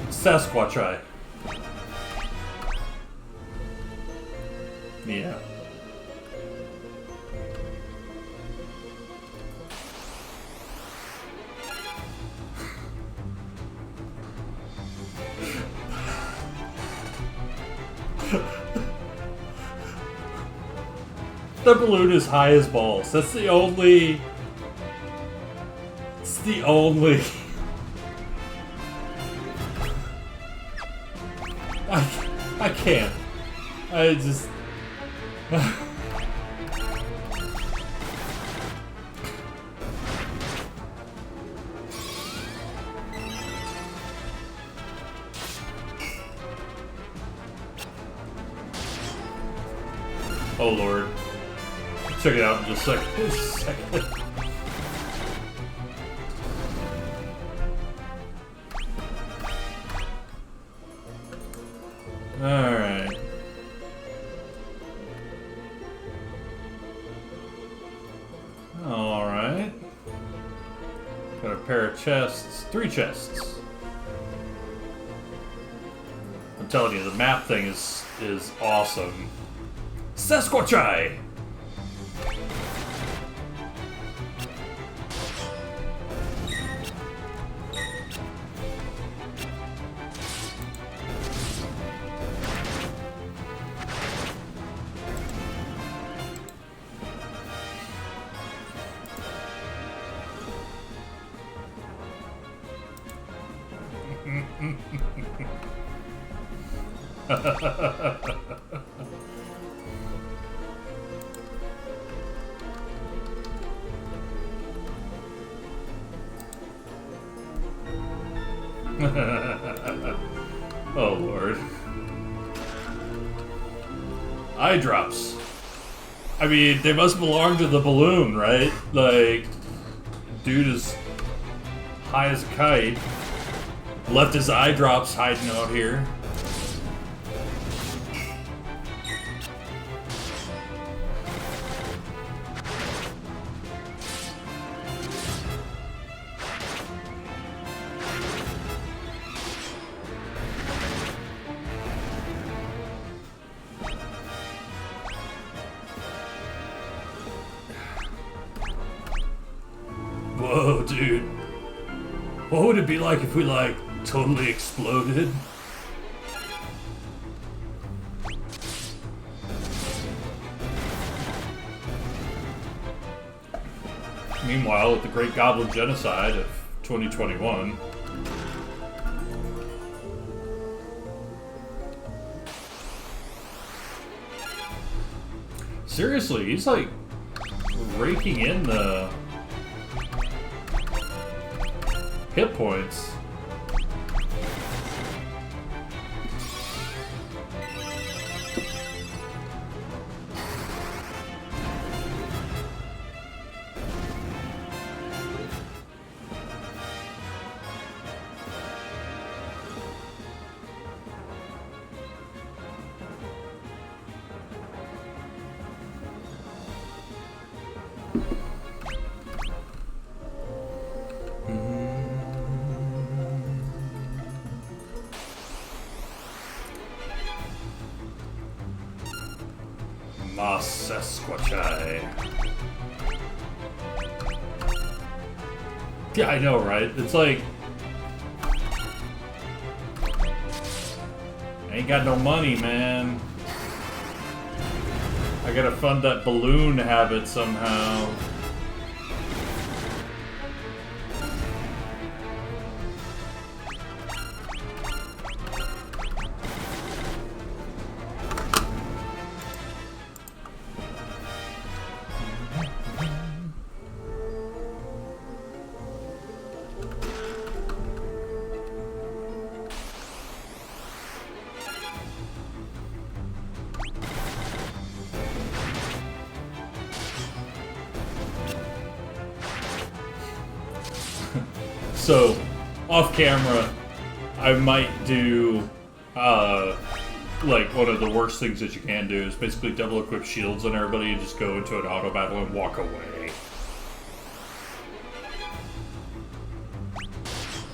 Sasquatchi. Yeah. The balloon is high as balls. That's the only... It's the only... I can't. I just... Oh Lord. Check it out in just a second. Alright. Alright. Got a pair of chests. 3 chests. I'm telling you, the map thing is awesome. Sasquatchi! Oh, Lord. Eye drops. I mean, they must belong to the balloon, right? Like, dude is high as a kite. Left his eye drops hiding out here. Whoa, dude. What would it be like if we, like, totally exploded? Meanwhile, at the Great Goblin Genocide of 2021... Seriously, he's, like, raking in the hit points. Sasquatchai. Yeah, I know, right? It's like... I ain't got no money, man. I gotta fund that balloon habit somehow. So, off camera, I might do, like, one of the worst things that you can do is basically double equip shields on everybody and just go into an auto battle and walk away.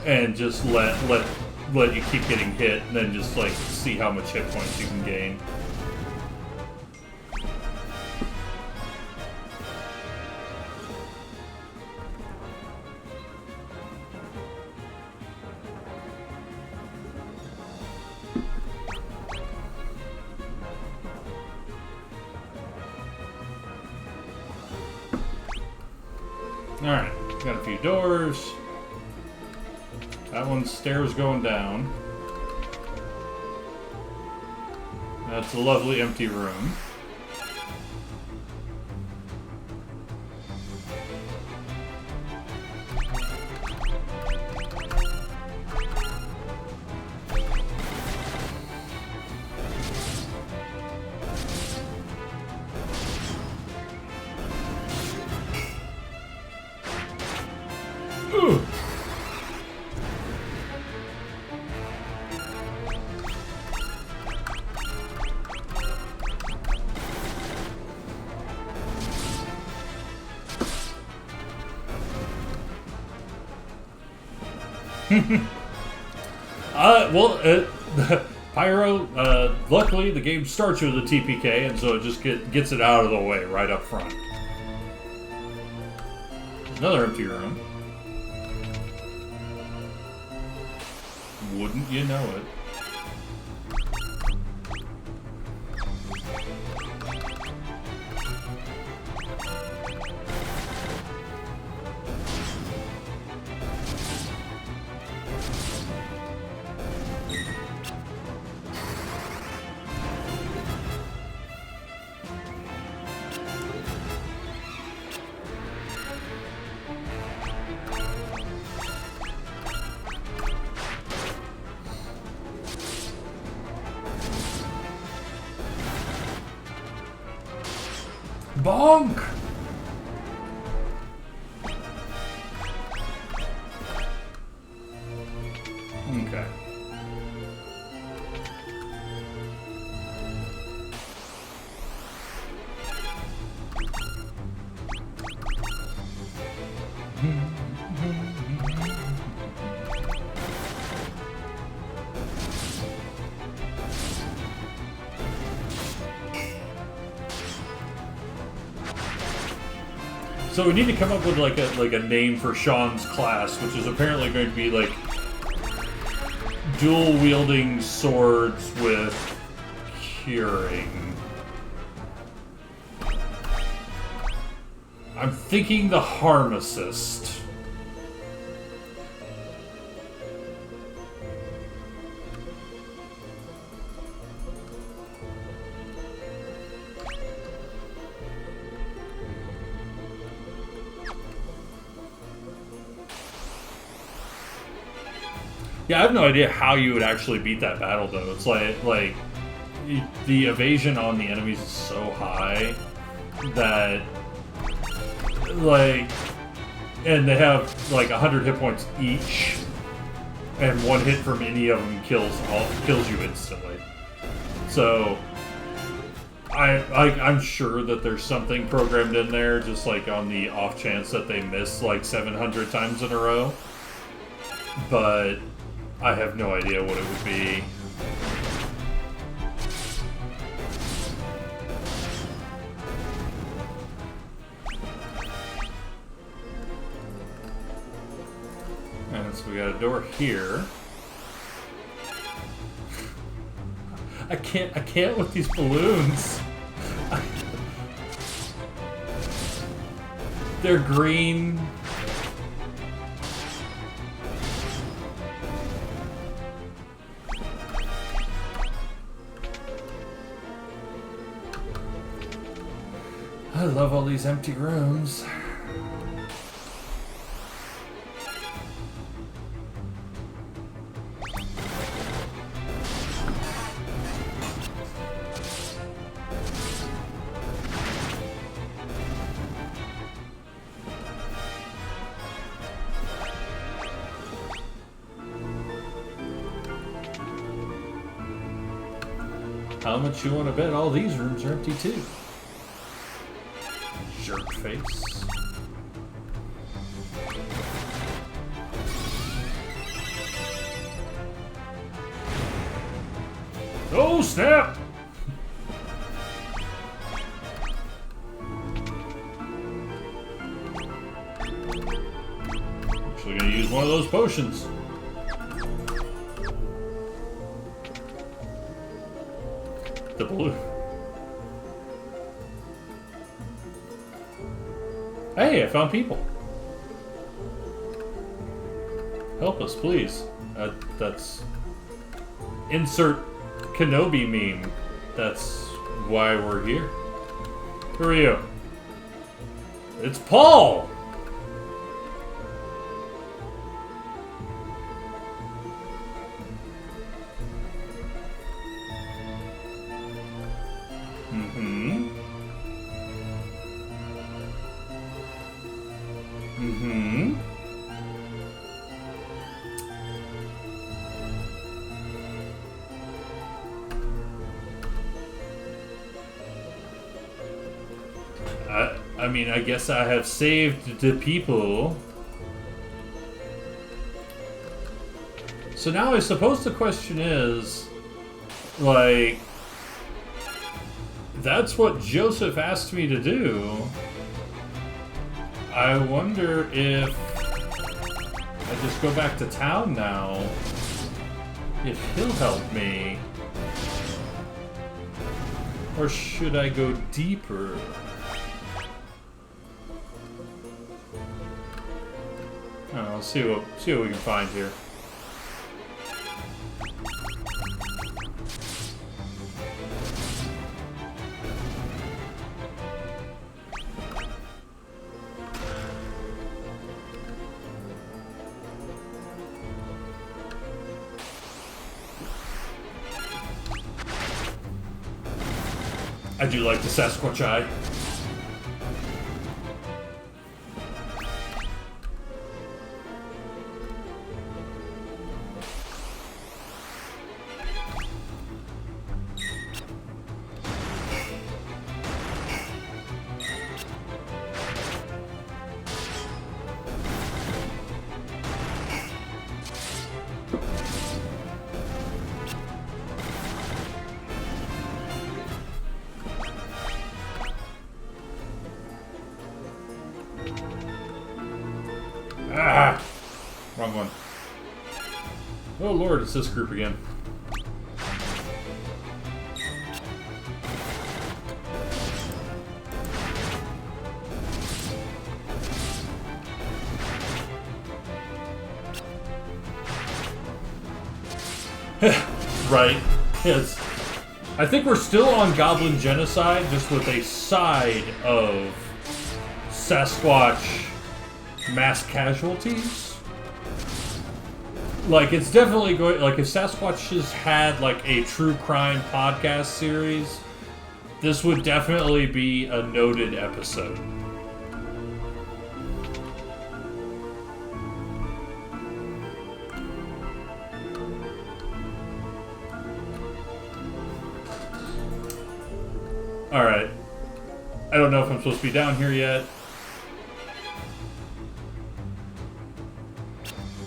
And just let you keep getting hit and then just, like, see how much hit points you can gain. Alright, got a few doors. That one's stairs going down. That's a lovely empty room. Pyro, luckily the game starts with a TPK, and so it just gets it out of the way right up front. Another empty room. Wouldn't you know it? Bonk! Okay. So we need to come up with like a name for Sean's class, which is apparently going to be like dual wielding swords with curing. I'm thinking the Harm Assist. Yeah, I have no idea how you would actually beat that battle, though. It's like the evasion on the enemies is so high that, like, and they have like 100 hit points each, and one hit from any of them kills you instantly. So I'm sure that there's something programmed in there, just like on the off chance that they miss like 700 times in a row, but I have no idea what it would be. And so we got a door here. I can't with these balloons. They're green. I love all these empty rooms. How much you want to bet all these rooms are empty too? Jerk face. Oh snap! Actually gonna use one of those potions. The blue. Hey, I found people. Help us, please. That's... Insert Kenobi meme. That's why we're here. Who are you? It's Paul! I mean, I guess I have saved the people. So now I suppose the question is, like, that's what Joseph asked me to do. I wonder if I just go back to town now, if he'll help me. Or should I go deeper? I don't know, let's see what we can find here. I do like the Sasquatch eye. Oh lord, it's this group again. Right. Yes. I think we're still on Goblin Genocide, just with a side of Sasquatch mass casualties. Like, it's definitely going... Like, if Sasquatch has had, like, a true crime podcast series, this would definitely be a noted episode. Alright. I don't know if I'm supposed to be down here yet.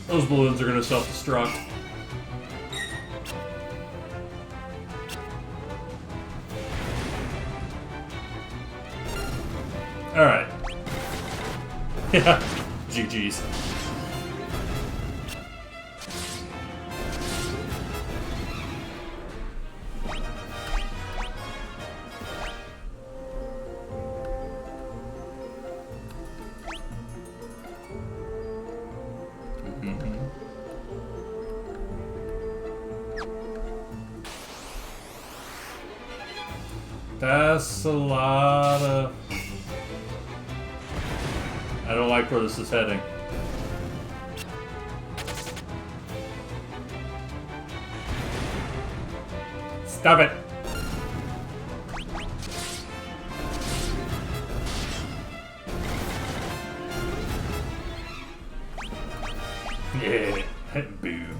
Those balloons are going to self-destruct. Alright. Yeah. GG's. That's a lot of... I don't like where this is heading. Stop it! Yeah, boom.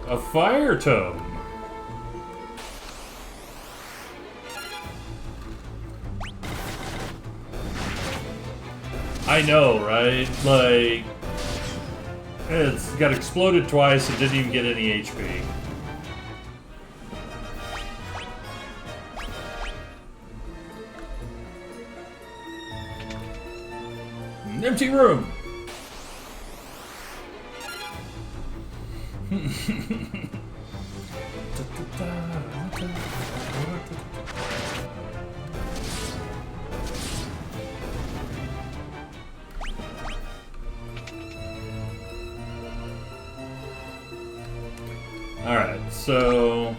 A fire tome. I know, right? Like, it's got exploded twice and didn't even get any HP. An empty room. Alright, so...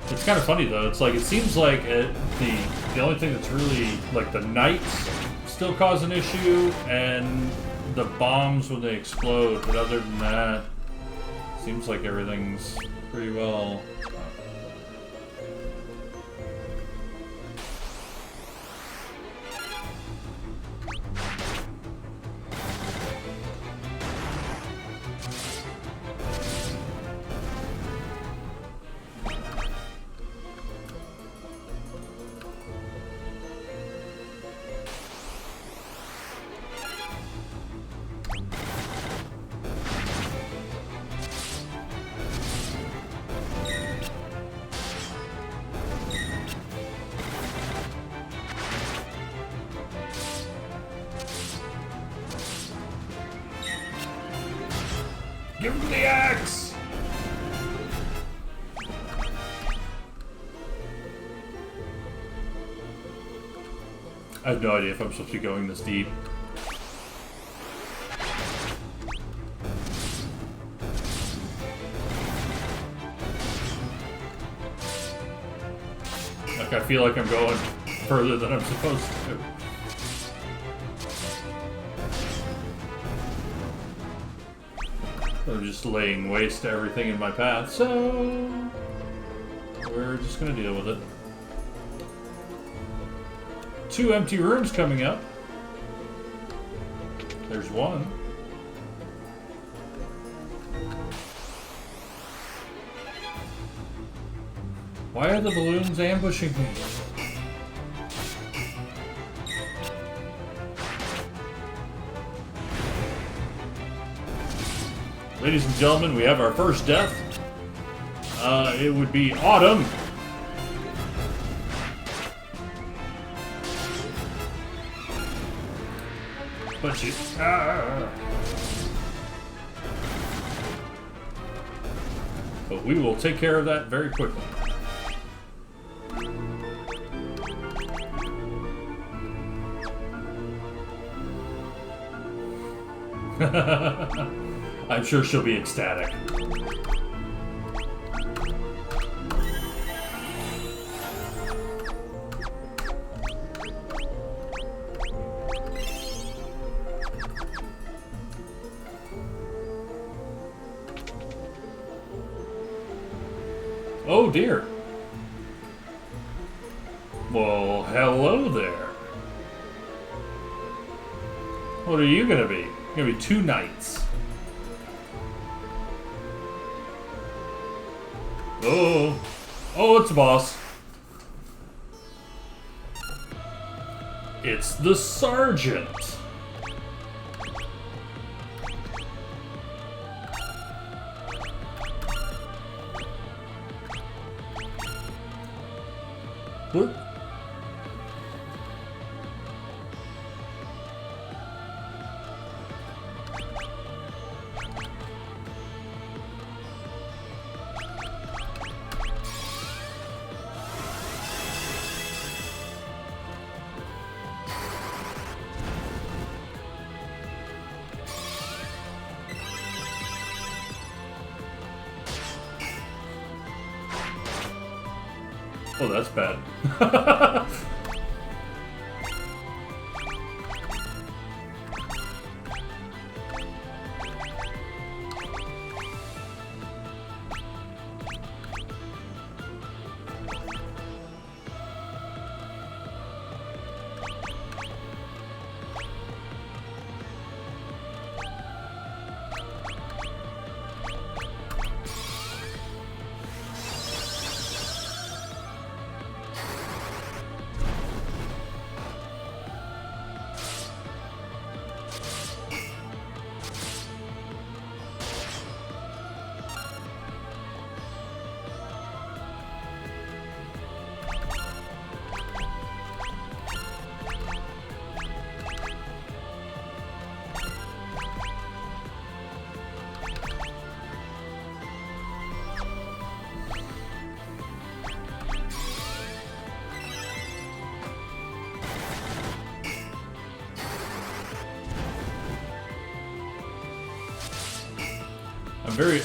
It's kind of funny though. It's like, it seems like the only thing that's really, like, the knights still cause an issue, and the bombs when they explode. But other than that, seems like everything's pretty well. Give him the axe! I have no idea if I'm supposed to be going this deep. Like, I feel like I'm going further than I'm supposed to. I'm just laying waste to everything in my path, so we're just gonna deal with it. 2 empty rooms coming up. There's one. Why are the balloons ambushing me? Ladies and gentlemen, we have our first death. It would be Autumn. But she... But we will take care of that very quickly. I'm sure she'll be ecstatic. Oh dear. Well, hello there. What are you gonna be? You're gonna be 2 knights. Oh. Oh, it's a boss. It's the sergeant. What? Oh, that's bad.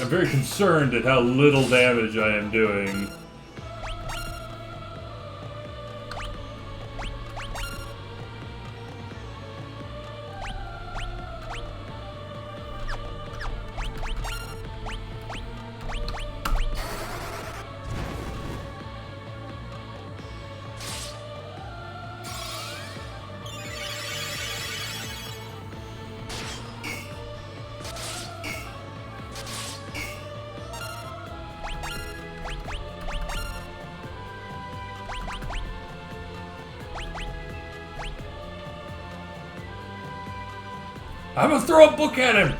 I'm very concerned at how little damage I am doing. I'm gonna throw a book at him!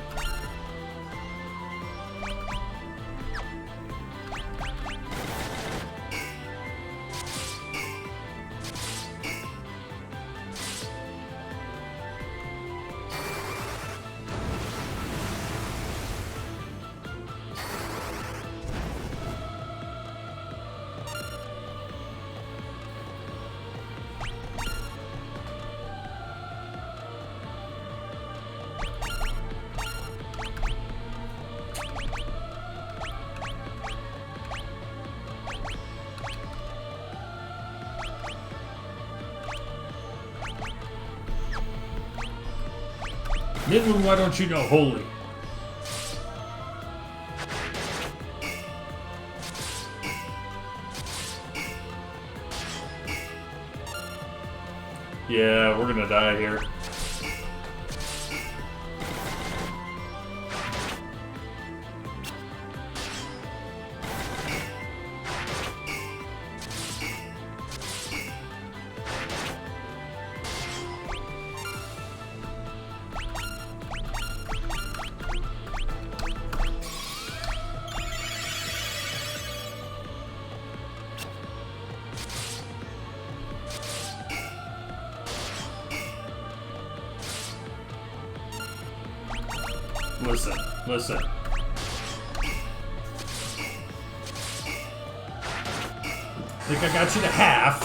Midwin, why don't you know holy? Yeah, we're gonna die here. Listen, listen. I think I got you to half.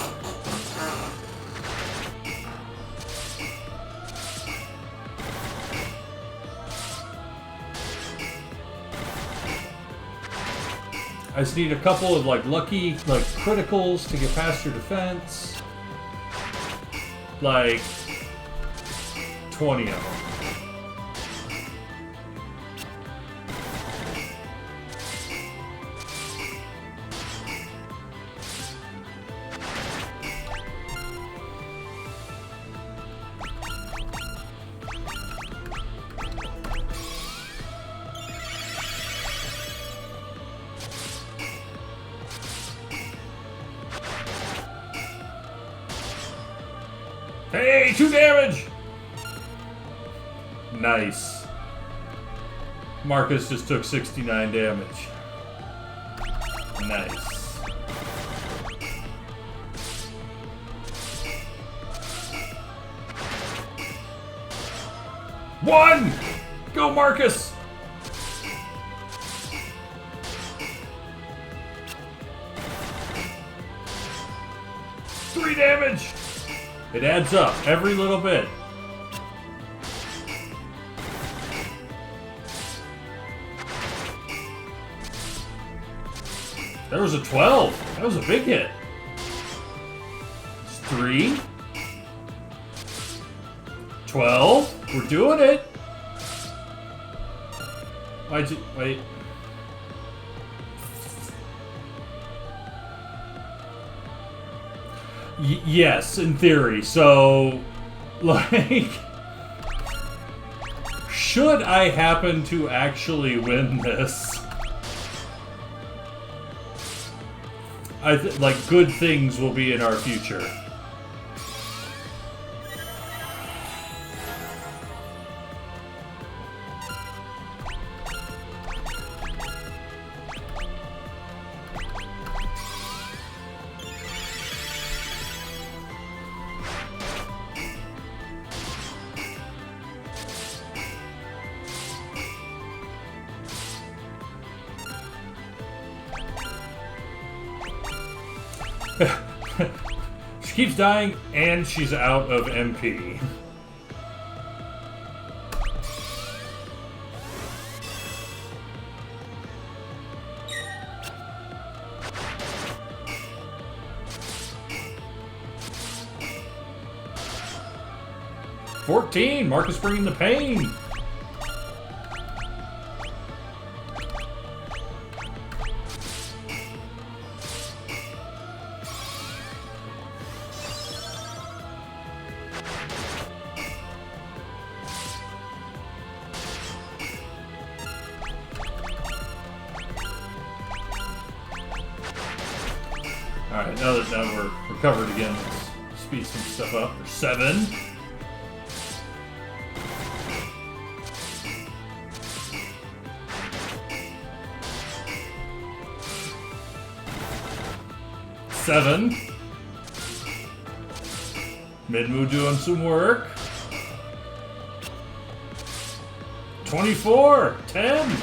I just need a couple of like lucky like criticals to get past your defense. Like 20 of them. Hey, 2 damage! Nice. Marcus just took 69 damage. Nice. One! Go, Marcus! Three damage! It adds up every little bit. There was a 12. That was a big hit. It's 3. 12. We're doing it. Why'd you... Wait. Yes, in theory. So, like... should I happen to actually win this... like, good things will be in our future. She keeps dying, and she's out of MP. $14. Marcus bringing the pain. Alright, now that we're recovered again, let's speed some stuff up. There's 7. Seven. Minmu doing some work. 24. 10.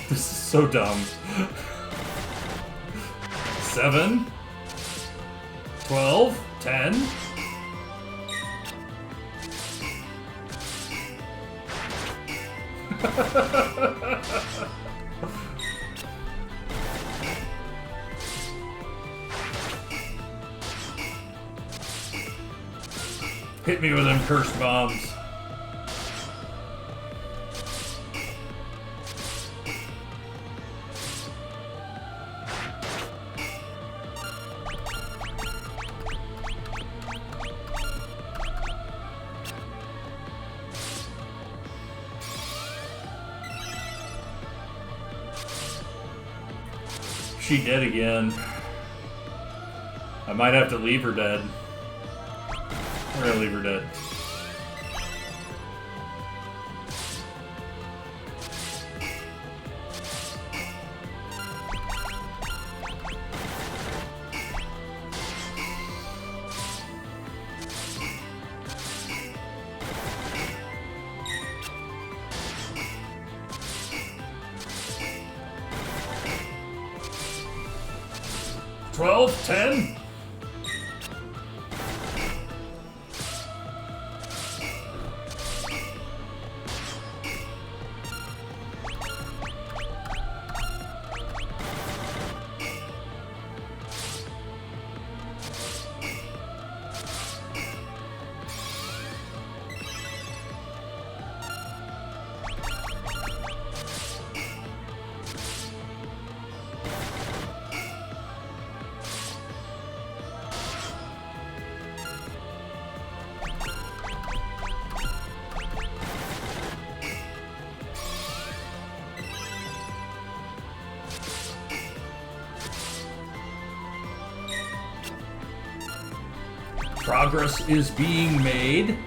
This is so dumb. 7, 12, 10. Hit me with them cursed bombs. she dead again? I might have to leave her dead. We're gonna leave her dead. $12, $10. Progress is being made.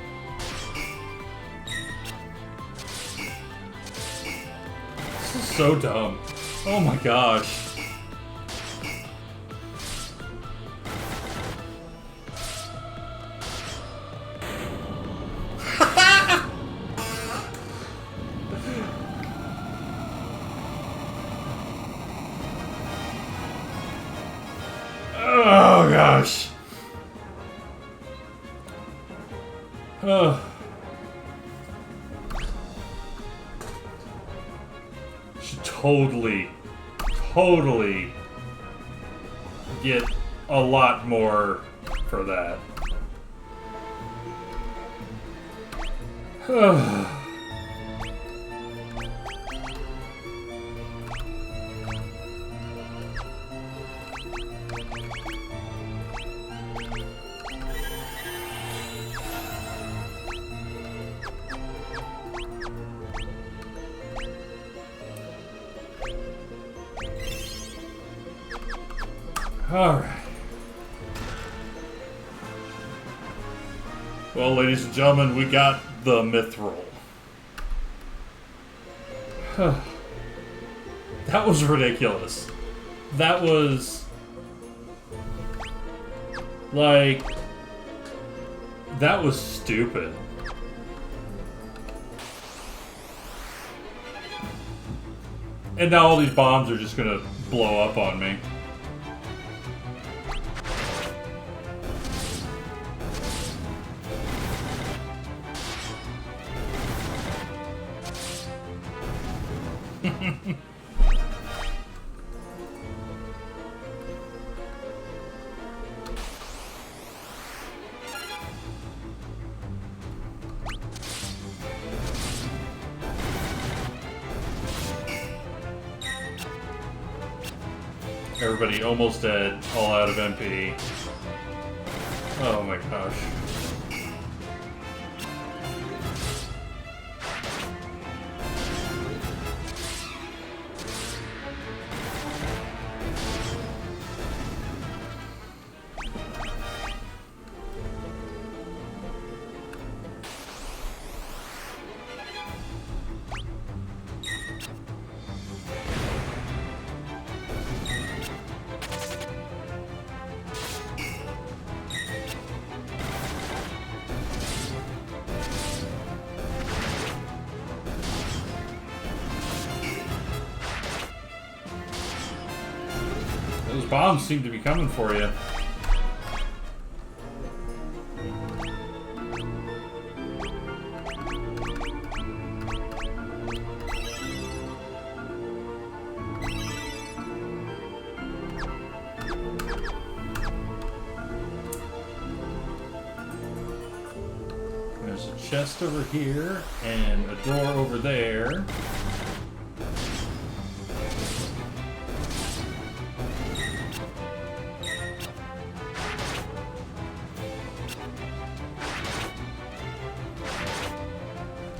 This is so dumb. Oh my gosh. Oh gosh. Should totally get a lot more for that. Alright. Well, ladies and gentlemen, we got the mithril. That was ridiculous. That was... like... that was stupid. And now all these bombs are just gonna blow up on me. Everybody almost dead, all out of MP. Oh my gosh. Those bombs seem to be coming for you. There's a chest over here and a door over there.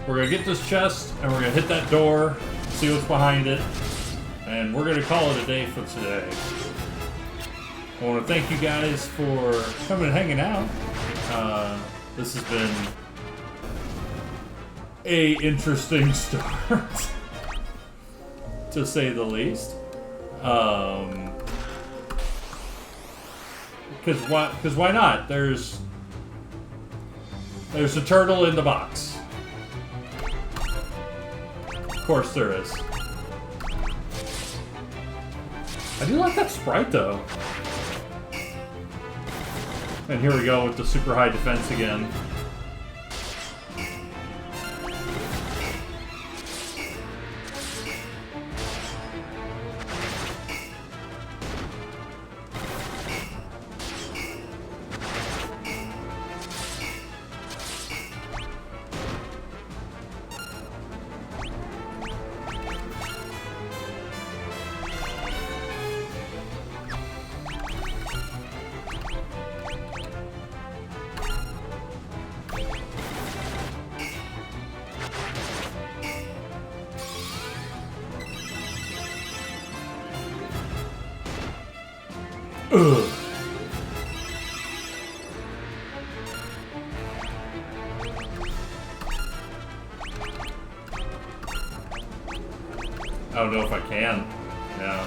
We're gonna get this chest, and we're gonna hit that door, see what's behind it. And we're going to call it a day for today. I want to thank you guys for coming and hanging out. This has been a interesting start, to say the least. Because why not? There's a turtle in the box. Of course there is. I do like that sprite though. And here we go with the super high defense again. Ugh. I don't know if I can. Yeah.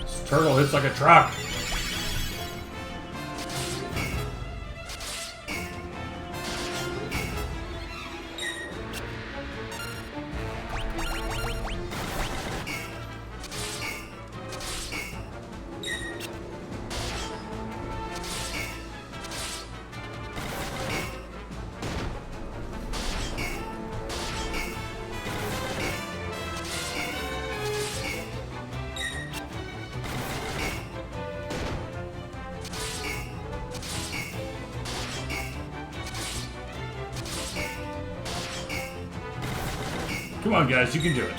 This turtle hits like a truck. Come on, guys, you can do it.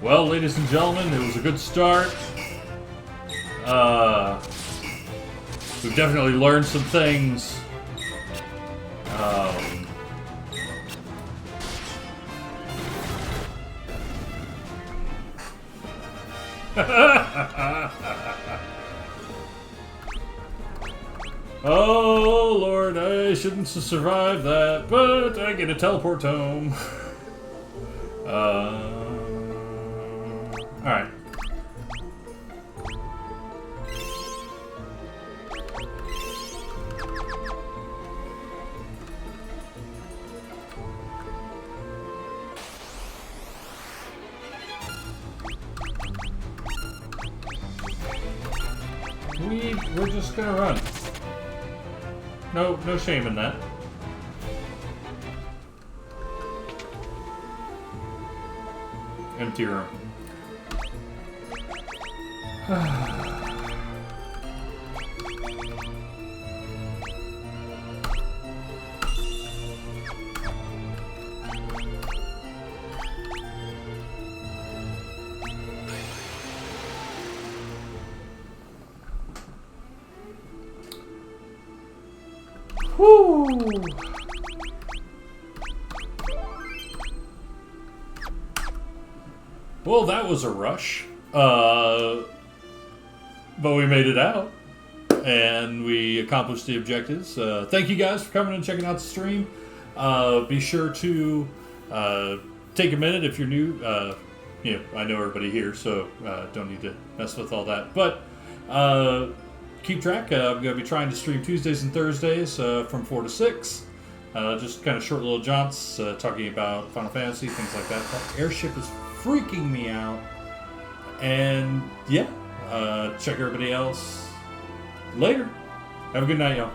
Well, ladies and gentlemen, it was a good start. We've definitely learned some things. Oh, Lord, I shouldn't have survived that, but I get to teleport home. Alright. We're just gonna run. No shame in that. Empty room. Whoo! Well, that was a rush. But we made it out. And we accomplished the objectives. Thank you guys for coming and checking out the stream. Be sure to take a minute if you're new. I know everybody here, so don't need to mess with all that. But keep track. I'm going to be trying to stream Tuesdays and Thursdays from 4 to 6. Just kind of short little jaunts talking about Final Fantasy, things like that. That airship is freaking me out. And yeah, check everybody else later. Have a good night, y'all.